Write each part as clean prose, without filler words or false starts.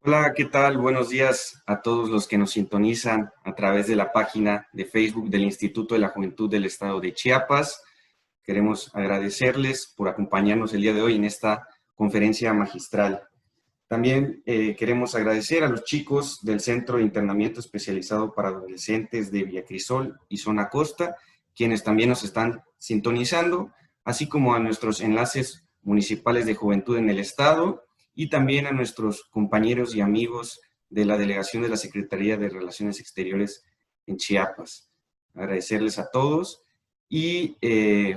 Hola, ¿qué tal? Buenos días a todos los que nos sintonizan a través de la página de Facebook del Instituto de la Juventud del Estado de Chiapas. Queremos agradecerles por acompañarnos el día de hoy en esta conferencia magistral. También queremos agradecer a los chicos del Centro de Internamiento Especializado para Adolescentes de Villacrisol y Zona Costa, quienes también nos están sintonizando, así como a nuestros enlaces municipales de juventud en el Estado y también a nuestros compañeros y amigos de la delegación de la Secretaría de Relaciones Exteriores en Chiapas. Agradecerles a todos y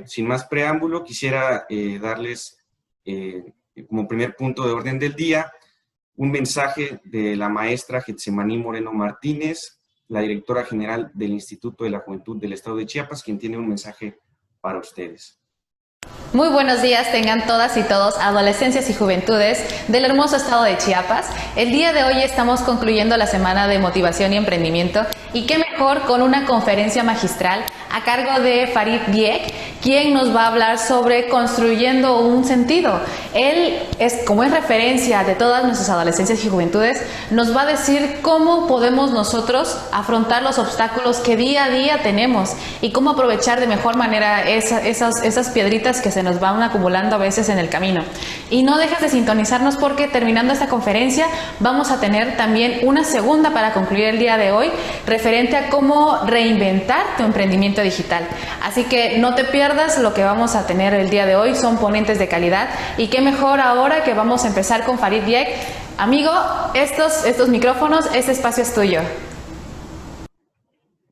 sin más preámbulo quisiera darles como primer punto de orden del día un mensaje de la maestra Getsemaní Moreno Martínez, la directora general del Instituto de la Juventud del Estado de Chiapas, quien tiene un mensaje para ustedes. Muy buenos días tengan todas y todos, adolescencias y juventudes del hermoso estado de Chiapas. El día de hoy estamos concluyendo la semana de motivación y emprendimiento y qué mejor con una conferencia magistral a cargo de Farid Dieck, quien nos va a hablar sobre construyendo un sentido. Él, como es referencia de todas nuestras adolescencias y juventudes, nos va a decir cómo podemos nosotros afrontar los obstáculos que día a día tenemos y cómo aprovechar de mejor manera esas piedritas que se nos van acumulando a veces en el camino. Y no dejes de sintonizarnos porque terminando esta conferencia vamos a tener también una segunda para concluir el día de hoy referente a cómo reinventar tu emprendimiento digital. Así que no te pierdas lo que vamos a tener el día de hoy, son ponentes de calidad y qué mejor ahora que vamos a empezar con Farid Dieck. Amigo, estos micrófonos, este espacio es tuyo.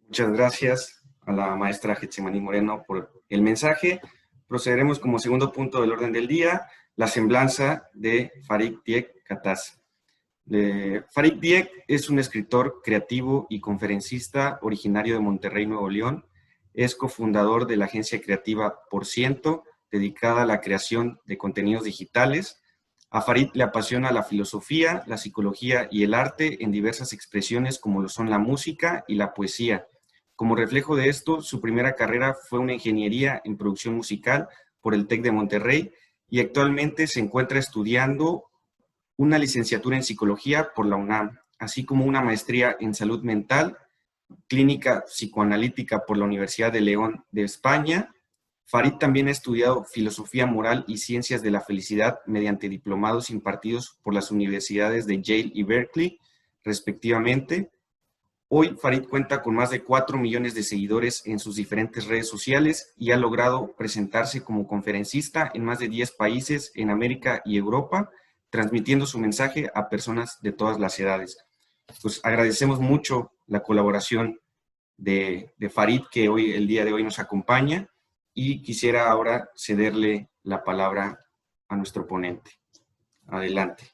Muchas gracias a la maestra Getsemaní Moreno por el mensaje. Procederemos como segundo punto del orden del día, la semblanza de Farid Dieck Kataz. Farid Dieck es un escritor creativo y conferencista originario de Monterrey, Nuevo León. Es cofundador de la agencia creativa Por Ciento, dedicada a la creación de contenidos digitales. A Farid le apasiona la filosofía, la psicología y el arte en diversas expresiones como lo son la música y la poesía. Como reflejo de esto, su primera carrera fue una ingeniería en producción musical por el TEC de Monterrey y actualmente se encuentra estudiando una licenciatura en psicología por la UNAM, así como una maestría en salud mental, clínica psicoanalítica por la Universidad de León de España. Farid también ha estudiado filosofía moral y ciencias de la felicidad mediante diplomados impartidos por las universidades de Yale y Berkeley, respectivamente. Hoy Farid cuenta con más de 4 millones de seguidores en sus diferentes redes sociales y ha logrado presentarse como conferencista en más de 10 países en América y Europa, transmitiendo su mensaje a personas de todas las edades. Pues agradecemos mucho la colaboración de Farid, que hoy, el día de hoy nos acompaña, y quisiera ahora cederle la palabra a nuestro ponente. Adelante.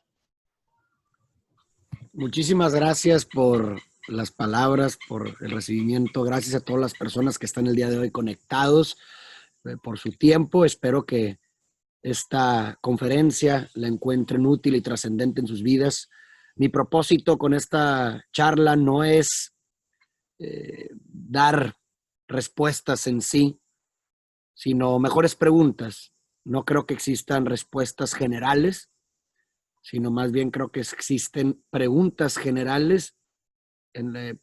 Muchísimas gracias por las palabras, por el recibimiento. Gracias a todas las personas que están el día de hoy conectados, por su tiempo. Espero que esta conferencia la encuentren útil y trascendente en sus vidas. Mi propósito con esta charla no es dar respuestas en sí, sino mejores preguntas. No creo que existan respuestas generales, sino más bien creo que existen preguntas generales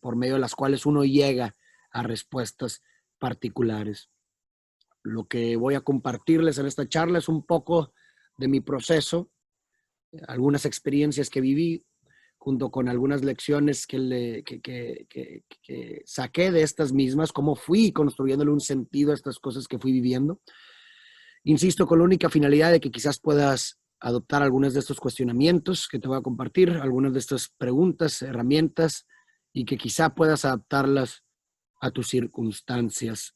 por medio de las cuales uno llega a respuestas particulares. Lo que voy a compartirles en esta charla es un poco de mi proceso, algunas experiencias que viví, junto con algunas lecciones que saqué de estas mismas, cómo fui construyéndole un sentido a estas cosas que fui viviendo. Insisto, con la única finalidad de que quizás puedas adoptar algunos de estos cuestionamientos que te voy a compartir, algunas de estas preguntas, herramientas, y que quizá puedas adaptarlas a tus circunstancias.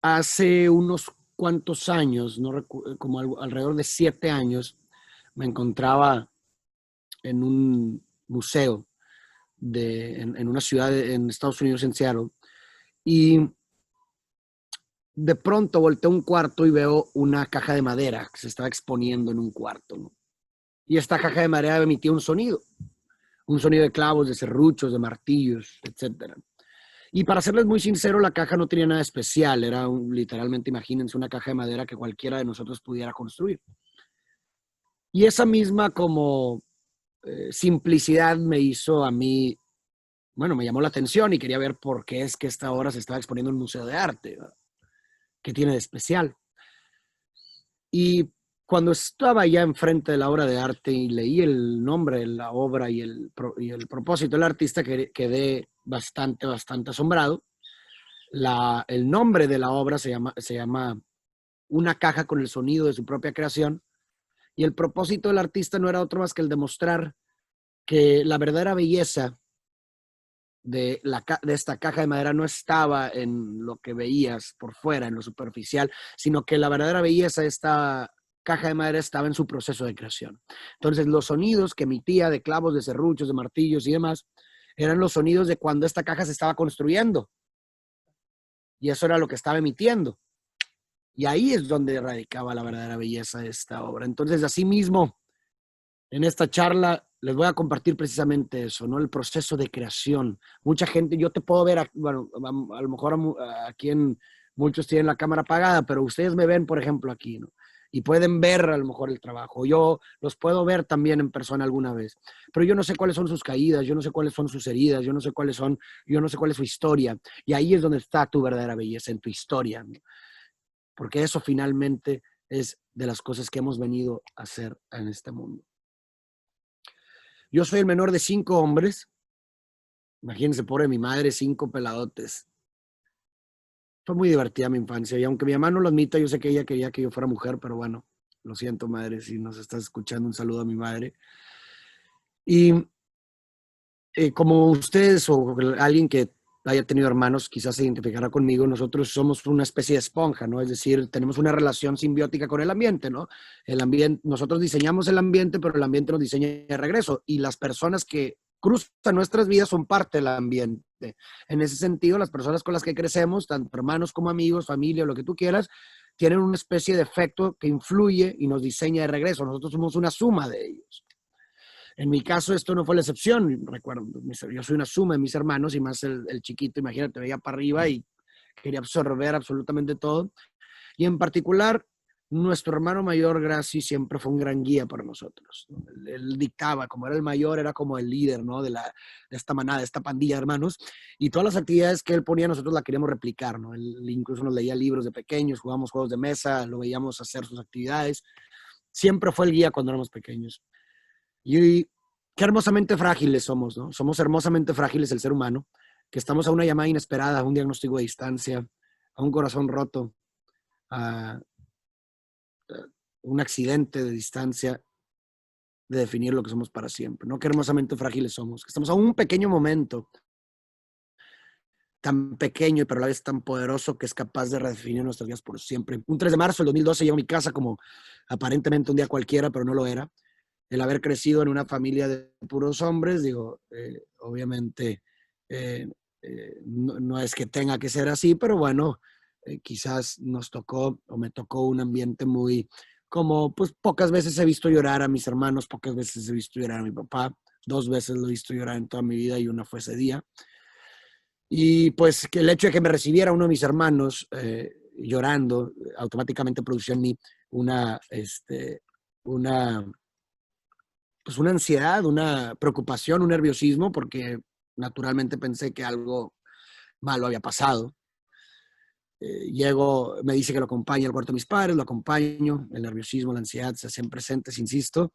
Hace unos cuantos años, como alrededor de 7 años, me encontraba en un museo en una ciudad en Estados Unidos, en Seattle, y de pronto volteé a un cuarto y veo una caja de madera que se estaba exponiendo en un cuarto, ¿no? Y esta caja de madera emitía un sonido de clavos, de serruchos, de martillos, etc. Y para serles muy sincero, la caja no tenía nada especial, era literalmente, imagínense, una caja de madera que cualquiera de nosotros pudiera construir. Y esa misma como simplicidad me hizo a mí, bueno, me llamó la atención y quería ver por qué es que esta obra se estaba exponiendo en un museo de arte, ¿verdad? ¿Qué tiene de especial? Y cuando estaba ya enfrente de la obra de arte y leí el nombre de la obra y el propósito del artista, quedé bastante asombrado. El nombre de la obra se llama Una caja con el sonido de su propia creación, y el propósito del artista no era otro más que el demostrar que la verdadera belleza de esta caja de madera no estaba en lo que veías por fuera, en lo superficial, sino que la verdadera belleza de esta caja de madera estaba en su proceso de creación. Entonces, los sonidos que emitía de clavos, de serruchos, de martillos y demás, eran los sonidos de cuando esta caja se estaba construyendo. Y eso era lo que estaba emitiendo. Y ahí es donde radicaba la verdadera belleza de esta obra. Entonces, así mismo, en esta charla les voy a compartir precisamente eso, ¿no? El proceso de creación. Mucha gente, yo te puedo ver, bueno, a lo mejor aquí muchos tienen la cámara apagada, pero ustedes me ven, por ejemplo, aquí, ¿no? Y pueden ver a lo mejor el trabajo. Yo los puedo ver también en persona alguna vez, pero yo no sé cuáles son sus caídas, yo no sé cuáles son sus heridas, yo no sé cuál es su historia. Y ahí es donde está tu verdadera belleza, en tu historia, ¿no? Porque eso finalmente es de las cosas que hemos venido a hacer en este mundo. Yo soy el menor de 5 hombres. Imagínense, pobre mi madre, 5 peladotes. Fue muy divertida mi infancia. Y aunque mi mamá no lo admita, yo sé que ella quería que yo fuera mujer, pero bueno, lo siento, madre, si nos estás escuchando, un saludo a mi madre. Y como ustedes o alguien que haya tenido hermanos, quizás se identificará conmigo, nosotros somos una especie de esponja, ¿no? Es decir, tenemos una relación simbiótica con el ambiente, ¿no? El ambiente, nosotros diseñamos el ambiente, pero el ambiente nos diseña de regreso. Y las personas que cruzan nuestras vidas son parte del ambiente. En ese sentido, las personas con las que crecemos, tanto hermanos como amigos, familia, lo que tú quieras, tienen una especie de efecto que influye y nos diseña de regreso. Nosotros somos una suma de ellos. En mi caso, esto no fue la excepción. Recuerdo, yo soy una suma de mis hermanos y más el chiquito, imagínate, veía para arriba y quería absorber absolutamente todo. Y en particular, nuestro hermano mayor, Graci, siempre fue un gran guía para nosotros. Él dictaba, como era el mayor, era como el líder, ¿no? De esta manada, de esta pandilla de hermanos. Y todas las actividades que él ponía, nosotros las queríamos replicar, ¿no? Él incluso nos leía libros de pequeños, jugábamos juegos de mesa, lo veíamos hacer sus actividades. Siempre fue el guía cuando éramos pequeños. Y qué hermosamente frágiles somos, ¿no? Somos hermosamente frágiles el ser humano, que estamos a una llamada inesperada, a un diagnóstico de distancia, a un corazón roto, a un accidente de distancia, de definir lo que somos para siempre, ¿no? Qué hermosamente frágiles somos. Estamos a un pequeño momento, tan pequeño, pero a la vez tan poderoso que es capaz de redefinir nuestras vidas por siempre. Un 3 de marzo del 2012 llego a mi casa como aparentemente un día cualquiera, pero no lo era. El haber crecido en una familia de puros hombres, digo, obviamente no es que tenga que ser así, pero bueno, quizás nos tocó o me tocó un ambiente muy, como pues pocas veces he visto llorar a mis hermanos, pocas veces he visto llorar a mi papá, 2 veces lo he visto llorar en toda mi vida y una fue ese día. Y pues que el hecho de que me recibiera uno de mis hermanos llorando, automáticamente producía en mí una, una pues una ansiedad, una preocupación, un nerviosismo, porque naturalmente pensé que algo malo había pasado. Llego, me dice que lo acompañe al cuarto de mis padres, lo acompaño, el nerviosismo, la ansiedad se hacen presentes, insisto.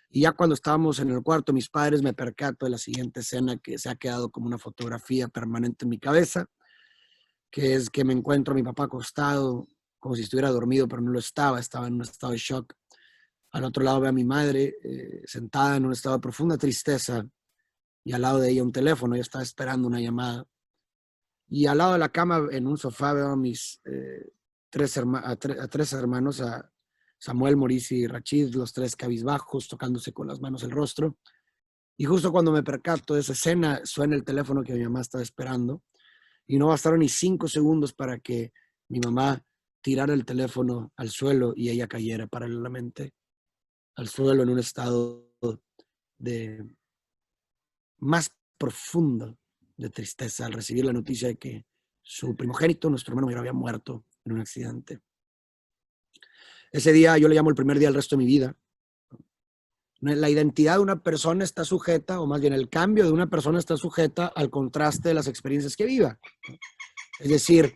Y ya cuando estábamos en el cuarto de mis padres, me percato de la siguiente escena que se ha quedado como una fotografía permanente en mi cabeza, que es que me encuentro a mi papá acostado, como si estuviera dormido, pero no lo estaba en un estado de shock. Al otro lado veo a mi madre sentada en un estado de profunda tristeza y al lado de ella un teléfono. Ella estaba esperando una llamada. Y al lado de la cama, en un sofá, veo a mis 3 hermanos, a Samuel, Mauricio y Rachid, los 3 cabizbajos, tocándose con las manos el rostro. Y justo cuando me percato de esa escena, suena el teléfono que mi mamá estaba esperando. Y no bastaron ni 5 segundos para que mi mamá tirara el teléfono al suelo y ella cayera paralelamente al suelo en un estado de más profundo de tristeza al recibir la noticia de que su primogénito, nuestro hermano mayor, había muerto en un accidente. Ese día yo le llamo el primer día del resto de mi vida. La identidad de una persona está sujeta, o más bien el cambio de una persona está sujeta al contraste de las experiencias que viva. Es decir,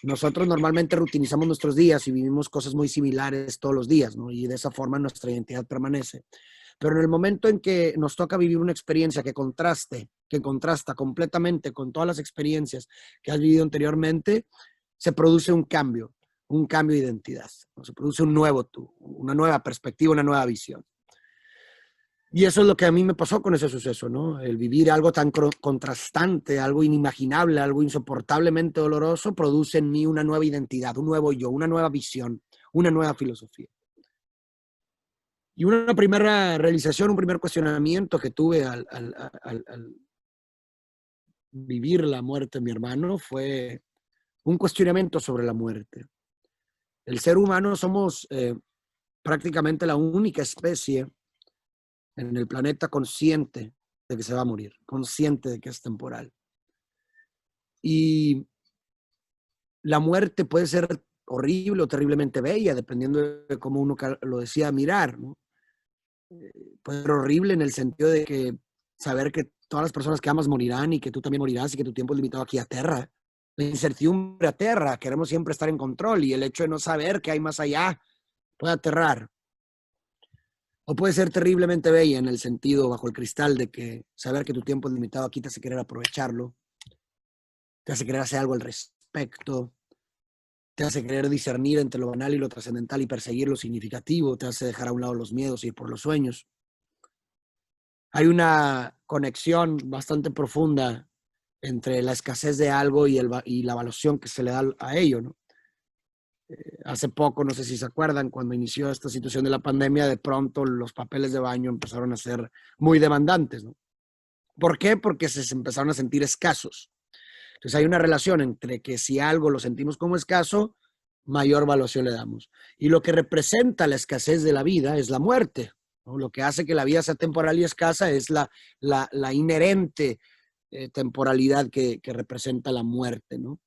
nosotros normalmente rutinizamos nuestros días y vivimos cosas muy similares todos los días, ¿no? Y de esa forma nuestra identidad permanece. Pero en el momento en que nos toca vivir una experiencia que contrasta completamente con todas las experiencias que has vivido anteriormente, se produce un cambio de identidad, ¿no? Se produce un nuevo tú, una nueva perspectiva, una nueva visión. Y eso es lo que a mí me pasó con ese suceso, ¿no? El vivir algo tan contrastante, algo inimaginable, algo insoportablemente doloroso, produce en mí una nueva identidad, un nuevo yo, una nueva visión, una nueva filosofía. Y una primera realización, un primer cuestionamiento que tuve al vivir la muerte de mi hermano fue un cuestionamiento sobre la muerte. El ser humano somos prácticamente la única especie en el planeta consciente de que se va a morir, consciente de que es temporal. Y la muerte puede ser horrible o terriblemente bella, dependiendo de cómo uno lo decida mirar, ¿no? Puede ser horrible en el sentido de que saber que todas las personas que amas morirán y que tú también morirás y que tu tiempo es limitado aquí aterra. La incertidumbre aterra, queremos siempre estar en control y el hecho de no saber qué hay más allá puede aterrar. O puede ser terriblemente bella en el sentido, bajo el cristal, de que saber que tu tiempo es limitado aquí te hace querer aprovecharlo, te hace querer hacer algo al respecto, te hace querer discernir entre lo banal y lo trascendental y perseguir lo significativo, te hace dejar a un lado los miedos y ir por los sueños. Hay una conexión bastante profunda entre la escasez de algo y la evaluación que se le da a ello, ¿no? Hace poco, no sé si se acuerdan, cuando inició esta situación de la pandemia, de pronto los papeles de baño empezaron a ser muy demandantes, ¿no? ¿Por qué? Porque se empezaron a sentir escasos. Entonces hay una relación entre que si algo lo sentimos como escaso, mayor evaluación le damos. Y lo que representa la escasez de la vida es la muerte, ¿no? Lo que hace que la vida sea temporal y escasa es la inherente temporalidad que representa la muerte, ¿no?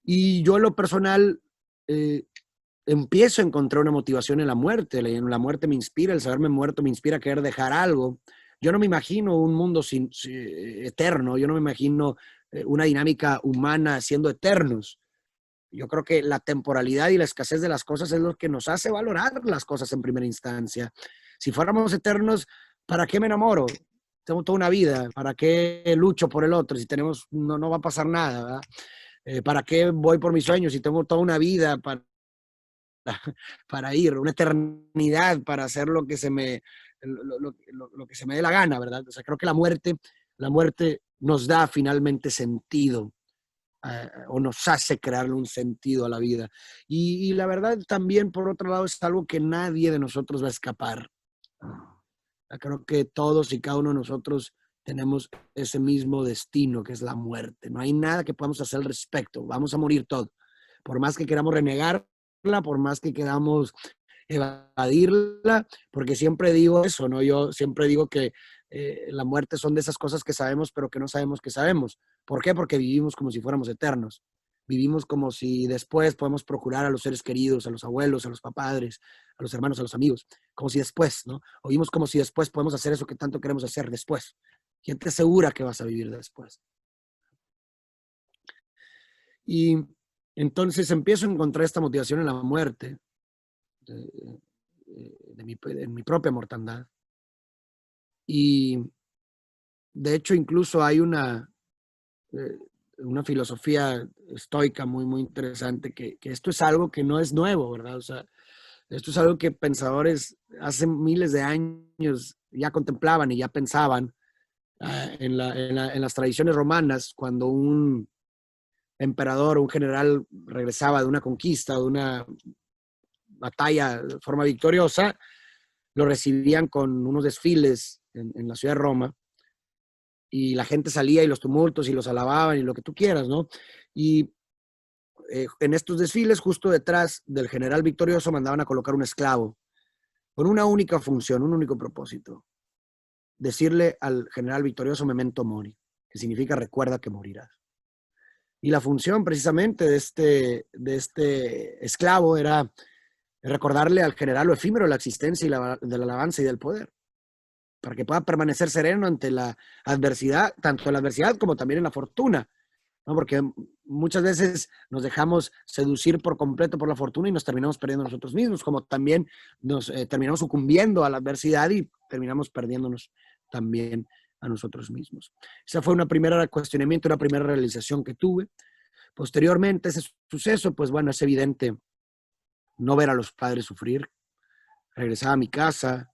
Y yo en lo personal empiezo a encontrar una motivación en la muerte. La muerte me inspira, el saberme muerto me inspira a querer dejar algo. Yo no me imagino un mundo eterno, yo no me imagino una dinámica humana siendo eternos. Yo creo que la temporalidad y la escasez de las cosas es lo que nos hace valorar las cosas en primera instancia. Si fuéramos eternos, ¿para qué me enamoro? Tengo toda una vida, ¿para qué lucho por el otro? Si tenemos, no va a pasar nada, ¿verdad? ¿Para qué voy por mis sueños si tengo toda una vida para ir, una eternidad para hacer lo que se me dé la gana, ¿verdad? O sea, creo que la muerte nos da finalmente sentido, o nos hace crearle un sentido a la vida. Y la verdad también, por otro lado, es algo que nadie de nosotros va a escapar. Creo que todos y cada uno de nosotros tenemos ese mismo destino, que es la muerte. No hay nada que podamos hacer al respecto. Vamos a morir todos. Por más que queramos renegarla, por más que queramos evadirla, porque siempre digo eso, ¿no? Yo siempre digo que la muerte son de esas cosas que sabemos, pero que no sabemos que sabemos. ¿Por qué? Porque vivimos como si fuéramos eternos. Vivimos como si después podemos procurar a los seres queridos, a los abuelos, a los padres, a los hermanos, a los amigos, como si después, ¿no? O vivimos como si después podemos hacer eso que tanto queremos hacer después. ¿Quién te asegura que vas a vivir después? Y entonces empiezo a encontrar esta motivación en la muerte, en mi propia mortandad. Y de hecho incluso hay una filosofía estoica muy, muy interesante, que esto es algo que no es nuevo, ¿verdad? O sea, esto es algo que pensadores hace miles de años ya contemplaban y ya pensaban en las tradiciones romanas, cuando un emperador o un general regresaba de una conquista, de una batalla de forma victoriosa, lo recibían con unos desfiles en la ciudad de Roma, y la gente salía y los tumultos y los alababan y lo que tú quieras, ¿no? Y en estos desfiles, justo detrás del general victorioso, mandaban a colocar un esclavo con una única función, un único propósito: decirle al general victorioso memento mori, que significa recuerda que morirás. Y la función precisamente de este esclavo era recordarle al general lo efímero de la existencia y de la alabanza y del poder. para que pueda permanecer sereno ante la adversidad, tanto en la adversidad como también en la fortuna, ¿no? Porque muchas veces nos dejamos seducir por completo por la fortuna y nos terminamos perdiendo nosotros mismos, como también nos terminamos sucumbiendo a la adversidad y terminamos perdiéndonos también a nosotros mismos. Esa fue una primera cuestionamiento, una primera realización que tuve. Posteriormente, ese suceso, pues bueno, es evidente no ver a los padres sufrir. Regresaba a mi casa,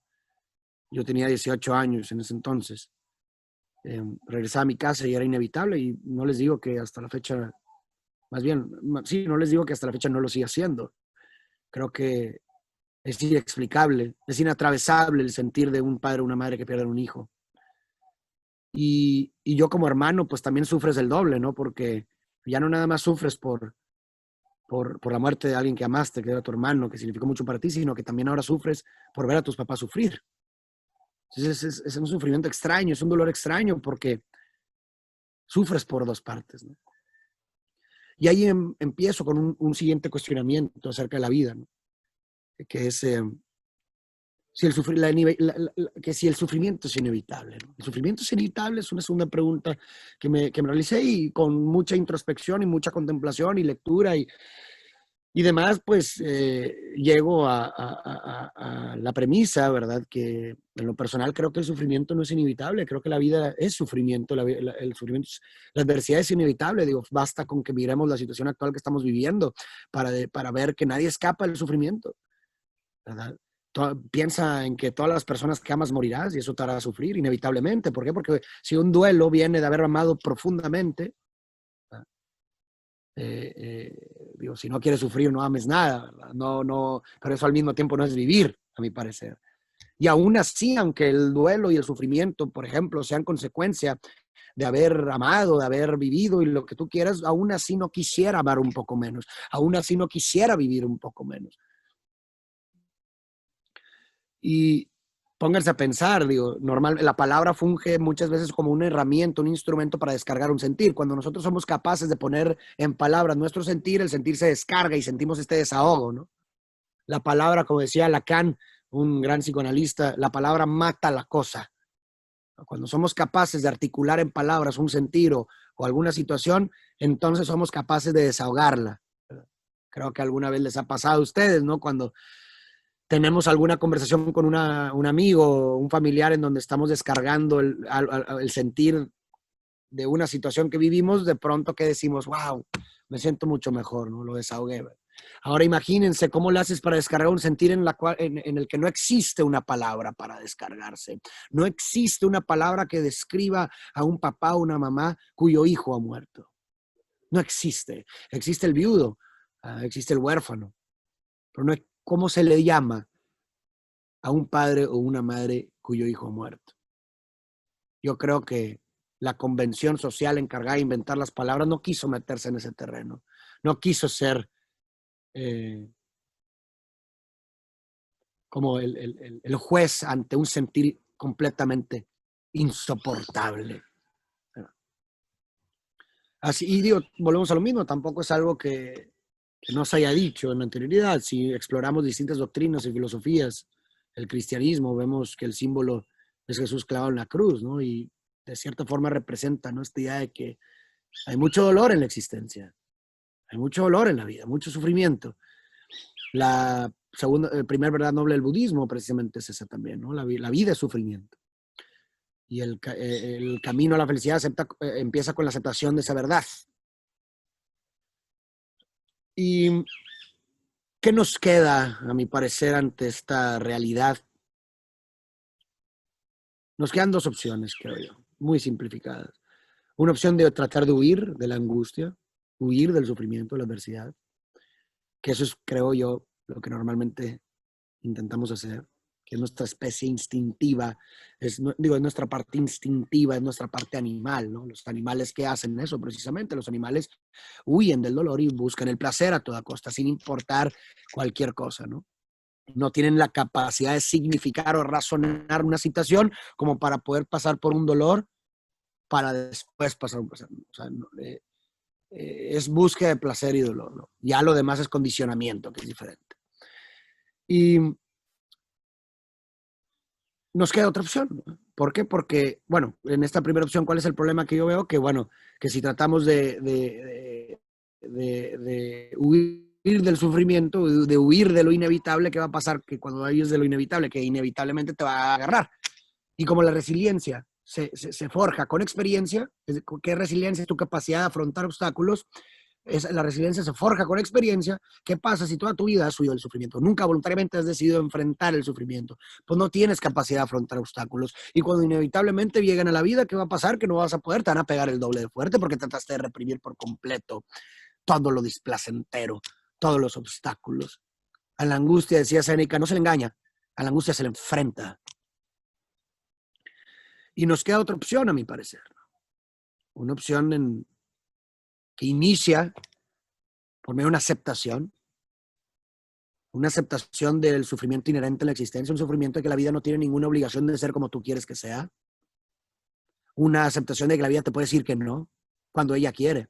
yo tenía 18 años en ese entonces. Regresaba a mi casa y era inevitable, y no les digo que hasta la fecha, más bien, sí, no les digo que hasta la fecha no lo siga haciendo. Creo que es inexplicable, es inatravesable el sentir de un padre o una madre que pierden un hijo. Y yo como hermano, pues también sufres el doble, ¿no? Porque ya no nada más sufres por la muerte de alguien que amaste, que era tu hermano, que significó mucho para ti, sino que también ahora sufres por ver a tus papás sufrir. Entonces es un sufrimiento extraño, es un dolor extraño porque sufres por dos partes, ¿no? Y ahí empiezo con un siguiente cuestionamiento acerca de la vida, ¿no? Que es si el sufrimiento es inevitable, ¿no? ¿El sufrimiento es inevitable? Es una segunda pregunta que me realicé, y con mucha introspección y mucha contemplación y lectura y demás, pues llego a la premisa, ¿verdad? Que en lo personal creo que el sufrimiento no es inevitable, creo que la vida es sufrimiento, el sufrimiento, la adversidad es inevitable. Digo, basta con que miremos la situación actual que estamos viviendo para ver que nadie escapa del sufrimiento, ¿verdad? Piensa en que todas las personas que amas morirás y eso te hará sufrir inevitablemente. ¿Por qué? Porque si un duelo viene de haber amado profundamente, digo, si no quieres sufrir, no ames nada, ¿verdad? No, pero eso al mismo tiempo no es vivir, a mi parecer. Y aún así, aunque el duelo y el sufrimiento, por ejemplo, sean consecuencia de haber amado, de haber vivido y lo que tú quieras, aún así no quisiera amar un poco menos, aún así no quisiera vivir un poco menos. Y pónganse a pensar, digo, la palabra funge muchas veces como una herramienta, un instrumento para descargar un sentir. Cuando nosotros somos capaces de poner en palabras nuestro sentir, el sentir se descarga y sentimos este desahogo, ¿no? La palabra, como decía Lacan, un gran psicoanalista, la palabra mata la cosa. Cuando somos capaces de articular en palabras un sentir o alguna situación, entonces somos capaces de desahogarla. Creo que alguna vez les ha pasado a ustedes, ¿no? Cuando tenemos alguna conversación con un amigo, un familiar, en donde estamos descargando el sentir de una situación que vivimos, de pronto que decimos, wow, me siento mucho mejor, ¿no? Lo desahogué. Ahora imagínense cómo lo haces para descargar un sentir en el que no existe una palabra para descargarse. No existe una palabra que describa a un papá o una mamá cuyo hijo ha muerto. No existe. Existe el viudo, existe el huérfano, pero no hay. ¿Cómo se le llama a un padre o una madre cuyo hijo ha muerto? Yo creo que la convención social encargada de inventar las palabras no quiso meterse en ese terreno. No quiso ser como el juez ante un sentir completamente insoportable. Así, y digo, volvemos a lo mismo, tampoco es algo que no se haya dicho en la anterioridad. Si exploramos distintas doctrinas y filosofías, el cristianismo, vemos que el símbolo es Jesús clavado en la cruz, ¿no? Y de cierta forma representa, ¿no?, esta idea de que hay mucho dolor en la existencia, hay mucho dolor en la vida, mucho sufrimiento. La primera verdad noble del budismo precisamente es esa también, ¿no? La vida es sufrimiento. Y el camino a la felicidad empieza con la aceptación de esa verdad. ¿Y qué nos queda, a mi parecer, ante esta realidad? Nos quedan dos opciones, creo yo, muy simplificadas. Una opción de tratar de huir de la angustia, huir del sufrimiento, de la adversidad, que eso es, creo yo, lo que normalmente intentamos hacer, que es nuestra especie instintiva, es nuestra parte instintiva, es nuestra parte animal, ¿no? Los animales que hacen eso precisamente, los animales huyen del dolor y buscan el placer a toda costa, sin importar cualquier cosa, ¿no? No tienen la capacidad de significar o razonar una situación como para poder pasar por un dolor para después pasar un placer. O sea, es búsqueda de placer y dolor, ¿no? Ya lo demás es condicionamiento, que es diferente. Y nos queda otra opción, ¿no? ¿Por qué? Porque, bueno, en esta primera opción, ¿cuál es el problema que yo veo? Que, bueno, que si tratamos de huir del sufrimiento, de huir de lo inevitable, ¿qué va a pasar? Que cuando huyes de lo inevitable, que inevitablemente te va a agarrar. Y como la resiliencia se forja con experiencia, ¿qué resiliencia? Es tu capacidad de afrontar obstáculos. La resiliencia se forja con experiencia. ¿Qué pasa si toda tu vida has huido del sufrimiento? Nunca voluntariamente has decidido enfrentar el sufrimiento. Pues no tienes capacidad de afrontar obstáculos. Y cuando inevitablemente lleguen a la vida, ¿qué va a pasar? Que no vas a poder, te van a pegar el doble de fuerte porque trataste de reprimir por completo todo lo displacentero, todos los obstáculos. A la angustia, decía Séneca, no se le engaña, a la angustia se le enfrenta. Y nos queda otra opción, a mi parecer. Una opción que inicia por medio de una aceptación del sufrimiento inherente en la existencia, un sufrimiento de que la vida no tiene ninguna obligación de ser como tú quieres que sea, una aceptación de que la vida te puede decir que no, cuando ella quiere.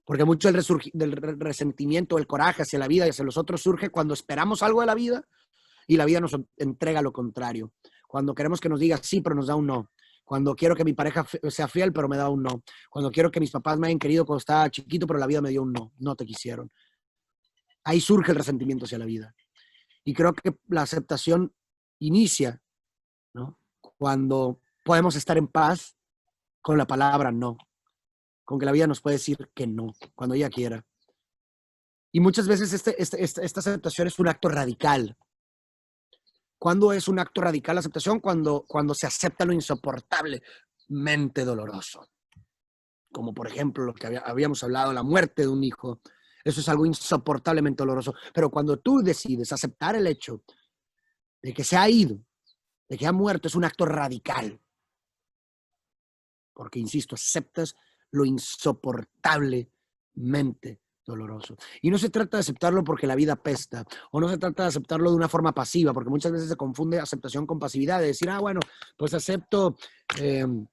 Porque mucho del resentimiento, el coraje hacia la vida y hacia los otros surge cuando esperamos algo de la vida y la vida nos entrega lo contrario. Cuando queremos que nos diga sí, pero nos da un no. Cuando quiero que mi pareja sea fiel, pero me da un no. Cuando quiero que mis papás me hayan querido cuando estaba chiquito, pero la vida me dio un no. No te quisieron. Ahí surge el resentimiento hacia la vida. Y creo que la aceptación inicia, ¿no? Cuando podemos estar en paz con la palabra no. Con que la vida nos puede decir que no, cuando ella quiera. Y muchas veces esta aceptación es un acto radical. ¿Cuándo es un acto radical la aceptación? Cuando se acepta lo insoportablemente doloroso. Como por ejemplo lo que habíamos hablado, la muerte de un hijo. Eso es algo insoportablemente doloroso. Pero cuando tú decides aceptar el hecho de que se ha ido, de que ha muerto, es un acto radical. Porque, insisto, aceptas lo insoportablemente doloroso. Y no se trata de aceptarlo porque la vida apesta, o no se trata de aceptarlo de una forma pasiva, porque muchas veces se confunde aceptación con pasividad, de decir, bueno, pues acepto esto,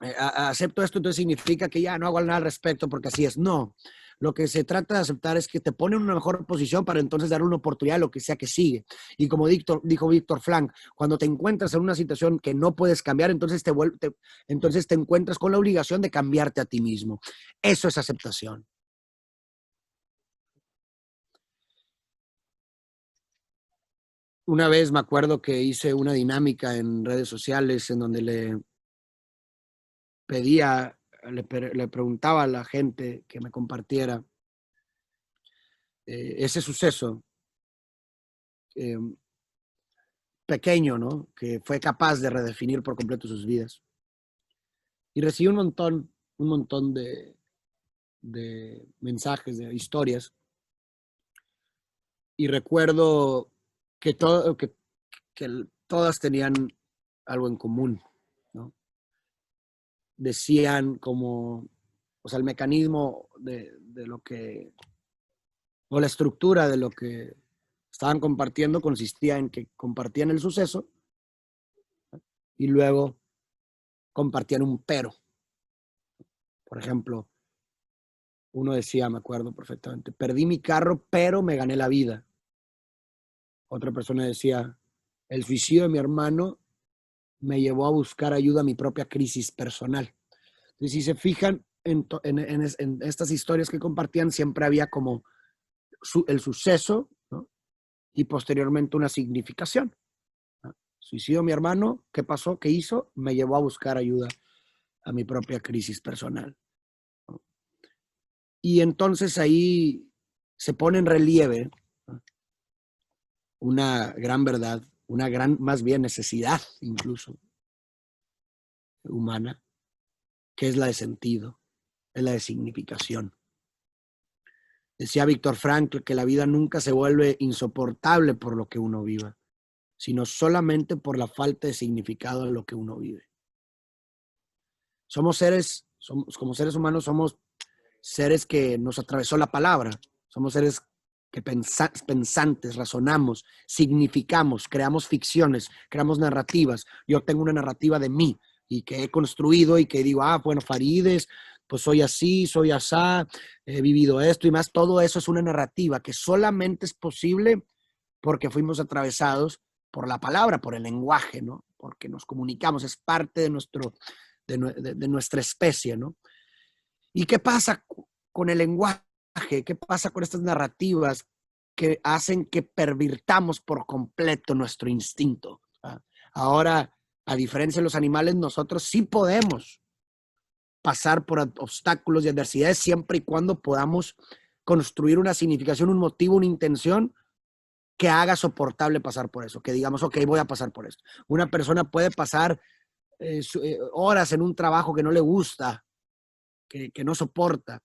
entonces significa que ya no hago nada al respecto porque así es. No, lo que se trata de aceptar es que te pone en una mejor posición para entonces darle una oportunidad a lo que sea que sigue. Y como dijo Víctor Frank, cuando te encuentras en una situación que no puedes cambiar, entonces te encuentras con la obligación de cambiarte a ti mismo. Eso es aceptación. Una vez me acuerdo que hice una dinámica en redes sociales en donde le preguntaba a la gente que me compartiera ese suceso pequeño, ¿no? Que fue capaz de redefinir por completo sus vidas. Y recibí un montón de mensajes, de historias. Y recuerdo que todas tenían algo en común, ¿no? Decían como, o sea, el mecanismo de lo que, o la estructura de lo que estaban compartiendo consistía en que compartían el suceso y luego compartían un pero. Por ejemplo, uno decía, me acuerdo perfectamente, perdí mi carro, pero me gané la vida. Otra persona decía, el suicidio de mi hermano me llevó a buscar ayuda a mi propia crisis personal. Entonces, si se fijan en estas historias que compartían, siempre había como el suceso, ¿no? Y posteriormente una significación. Suicidio de mi hermano, ¿qué pasó? ¿Qué hizo? Me llevó a buscar ayuda a mi propia crisis personal. Y entonces ahí se pone en relieve una gran verdad, una gran, más bien necesidad incluso humana, que es la de sentido, es la de significación. Decía Víctor Frankl que la vida nunca se vuelve insoportable por lo que uno viva, sino solamente por la falta de significado de lo que uno vive. Como seres humanos, somos seres que nos atravesó la palabra, somos seres que pensantes, razonamos, significamos, creamos ficciones, creamos narrativas. Yo tengo una narrativa de mí y que he construido y que digo, bueno, Farides, pues soy así, soy asá, he vivido esto y más. Todo eso es una narrativa que solamente es posible porque fuimos atravesados por la palabra, por el lenguaje, ¿no? porque nos comunicamos, es parte de, de nuestra especie, ¿no? ¿Y qué pasa con el lenguaje? ¿Qué pasa con estas narrativas que hacen que pervirtamos por completo nuestro instinto? Ahora, a diferencia de los animales, nosotros sí podemos pasar por obstáculos y adversidades siempre y cuando podamos construir una significación, un motivo, una intención que haga soportable pasar por eso, que digamos, ok, voy a pasar por esto. Una persona puede pasar horas en un trabajo que no le gusta, que no soporta,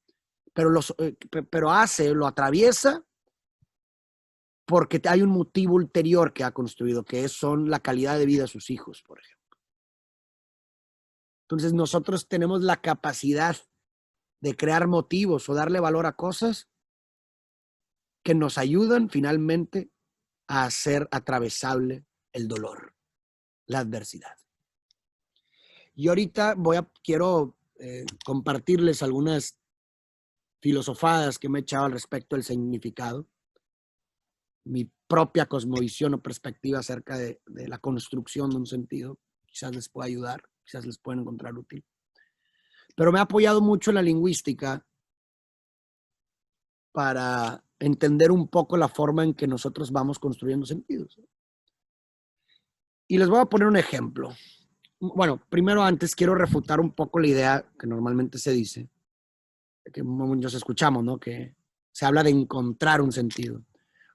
pero lo atraviesa porque hay un motivo ulterior que ha construido, que son la calidad de vida de sus hijos, por ejemplo. Entonces nosotros tenemos la capacidad de crear motivos o darle valor a cosas que nos ayudan finalmente a hacer atravesable el dolor, la adversidad. Y ahorita quiero compartirles algunas filosofadas que me he echado al respecto del significado, mi propia cosmovisión o perspectiva acerca de la construcción de un sentido. Quizás les pueda ayudar, quizás les pueda encontrar útil. Pero me ha apoyado mucho en la lingüística para entender un poco la forma en que nosotros vamos construyendo sentidos. Y les voy a poner un ejemplo. Bueno, primero antes quiero refutar un poco la idea que normalmente se dice, que muchos escuchamos, ¿no? Que se habla de encontrar un sentido,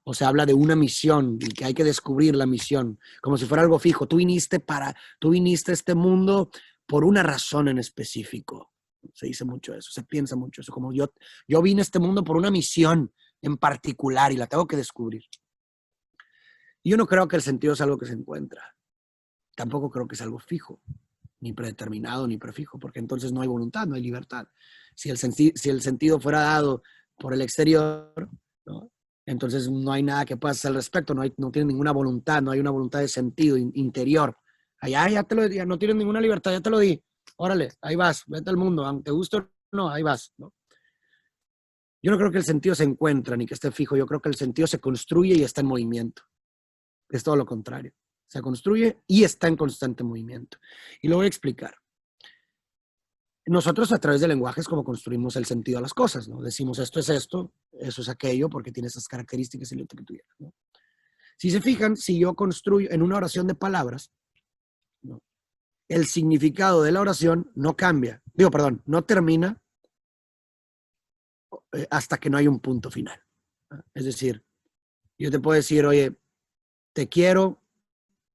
o se habla de una misión y que hay que descubrir la misión, como si fuera algo fijo. Tú viniste a este mundo por una razón en específico. Se dice mucho eso, se piensa mucho eso, como yo vine a este mundo por una misión en particular y la tengo que descubrir. Y yo no creo que el sentido es algo que se encuentra. Tampoco creo que es algo fijo, ni predeterminado, ni prefijo, porque entonces no hay voluntad, no hay libertad. Si el sentido fuera dado por el exterior, ¿no? Entonces no hay nada que pueda hacer al respecto, no tiene ninguna voluntad, no hay una voluntad de sentido interior. Allá ya no tienes ninguna libertad, ya te lo di. Órale, ahí vas, vete al mundo, aunque te guste o no, ahí vas, ¿no? Yo no creo que el sentido se encuentre ni que esté fijo, yo creo que el sentido se construye y está en movimiento. Es todo lo contrario. Se construye y está en constante movimiento. Y lo voy a explicar. Nosotros a través del lenguaje es como construimos el sentido a las cosas, ¿no? Decimos esto es esto, eso es aquello, porque tiene esas características y lo que tuviera, ¿no? Si se fijan, si yo construyo en una oración de palabras, ¿no? El significado de la oración no cambia. No termina hasta que no hay un punto final. Es decir, yo te puedo decir, oye, te quiero,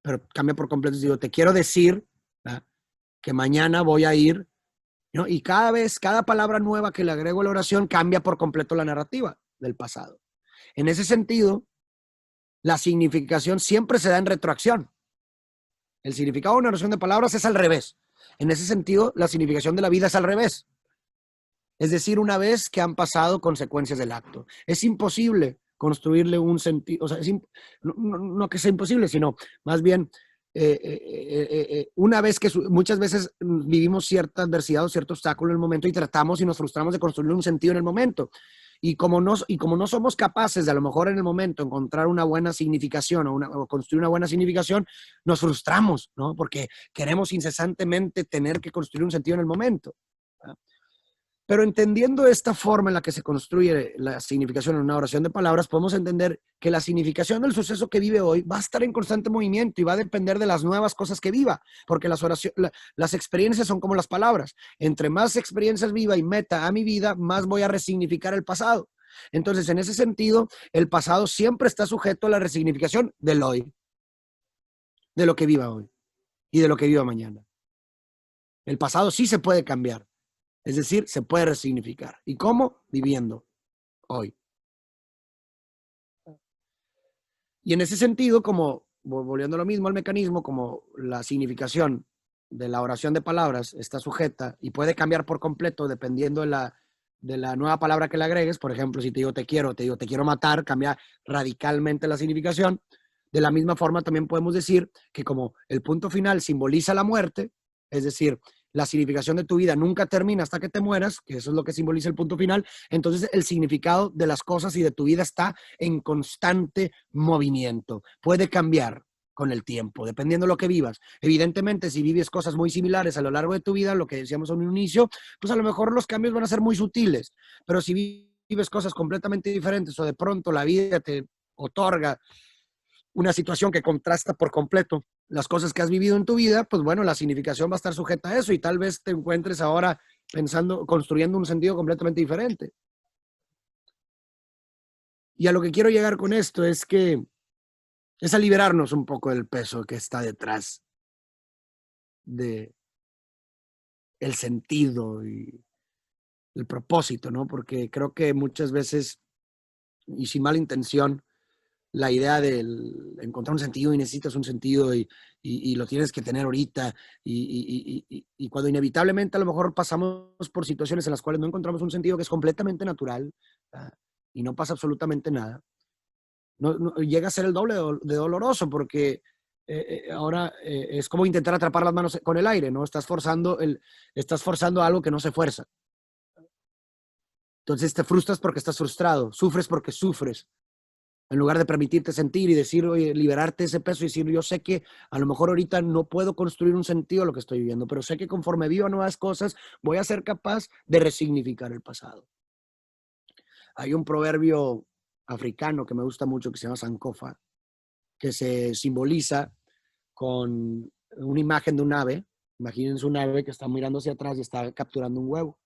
pero cambia por completo. Digo, te quiero decir, ¿verdad?, que mañana voy a ir, ¿no? Y cada palabra nueva que le agrego a la oración cambia por completo la narrativa del pasado. En ese sentido, la significación siempre se da en retroacción. El significado de una oración de palabras es al revés. En ese sentido, la significación de la vida es al revés. Es decir, una vez que han pasado consecuencias del acto. Es imposible construirle un sentido, o sea, no que sea imposible, sino más bien una vez que muchas veces vivimos cierta adversidad o cierto obstáculo en el momento y tratamos y nos frustramos de construir un sentido en el momento. Y como no somos capaces de a lo mejor en el momento encontrar una buena significación o construir una buena significación, nos frustramos, ¿no? Porque queremos incesantemente tener que construir un sentido en el momento, ¿verdad? Pero entendiendo esta forma en la que se construye la significación en una oración de palabras, podemos entender que la significación del suceso que vive hoy va a estar en constante movimiento y va a depender de las nuevas cosas que viva, porque las experiencias son como las palabras. Entre más experiencias viva y meta a mi vida, más voy a resignificar el pasado. Entonces, en ese sentido, el pasado siempre está sujeto a la resignificación del hoy, de lo que viva hoy y de lo que viva mañana. El pasado sí se puede cambiar. Es decir, se puede resignificar. ¿Y cómo? Viviendo hoy. Y en ese sentido, como volviendo a lo mismo al mecanismo, como la significación de la oración de palabras está sujeta y puede cambiar por completo dependiendo de la nueva palabra que le agregues. Por ejemplo, si te digo te quiero matar, cambia radicalmente la significación. De la misma forma, también podemos decir que como el punto final simboliza la muerte, es decir, la significación de tu vida nunca termina hasta que te mueras, que eso es lo que simboliza el punto final, entonces el significado de las cosas y de tu vida está en constante movimiento. Puede cambiar, con el tiempo, dependiendo de lo que vivas. Evidentemente, si vives cosas muy similares a lo largo de tu vida, lo que decíamos en un inicio, pues a lo mejor los cambios van a ser muy sutiles, pero si vives cosas completamente diferentes o de pronto la vida te otorga una situación que contrasta por completo las cosas que has vivido en tu vida, pues bueno, la significación va a estar sujeta a eso y tal vez te encuentres ahora pensando, construyendo un sentido completamente diferente. Y a lo que quiero llegar con esto es que es a liberarnos un poco del peso que está detrás de el sentido y el propósito, ¿no? Porque creo que muchas veces, y sin mala intención, la idea de encontrar un sentido y necesitas un sentido y lo tienes que tener ahorita y cuando inevitablemente a lo mejor pasamos por situaciones en las cuales no encontramos un sentido que es completamente natural, ¿verdad? Y no pasa absolutamente nada, llega a ser el doble de doloroso porque ahora es como intentar atrapar las manos con el aire, ¿no? Estás forzando algo que no se fuerza. Entonces te frustras porque estás frustrado, sufres porque sufres. En lugar de permitirte sentir y decir, oye, liberarte ese peso y decir, yo sé que a lo mejor ahorita no puedo construir un sentido a lo que estoy viviendo, pero sé que conforme viva nuevas cosas, voy a ser capaz de resignificar el pasado. Hay un proverbio africano que me gusta mucho que se llama Sankofa, que se simboliza con una imagen de un ave. Imagínense un ave que está mirando hacia atrás y está capturando un huevo.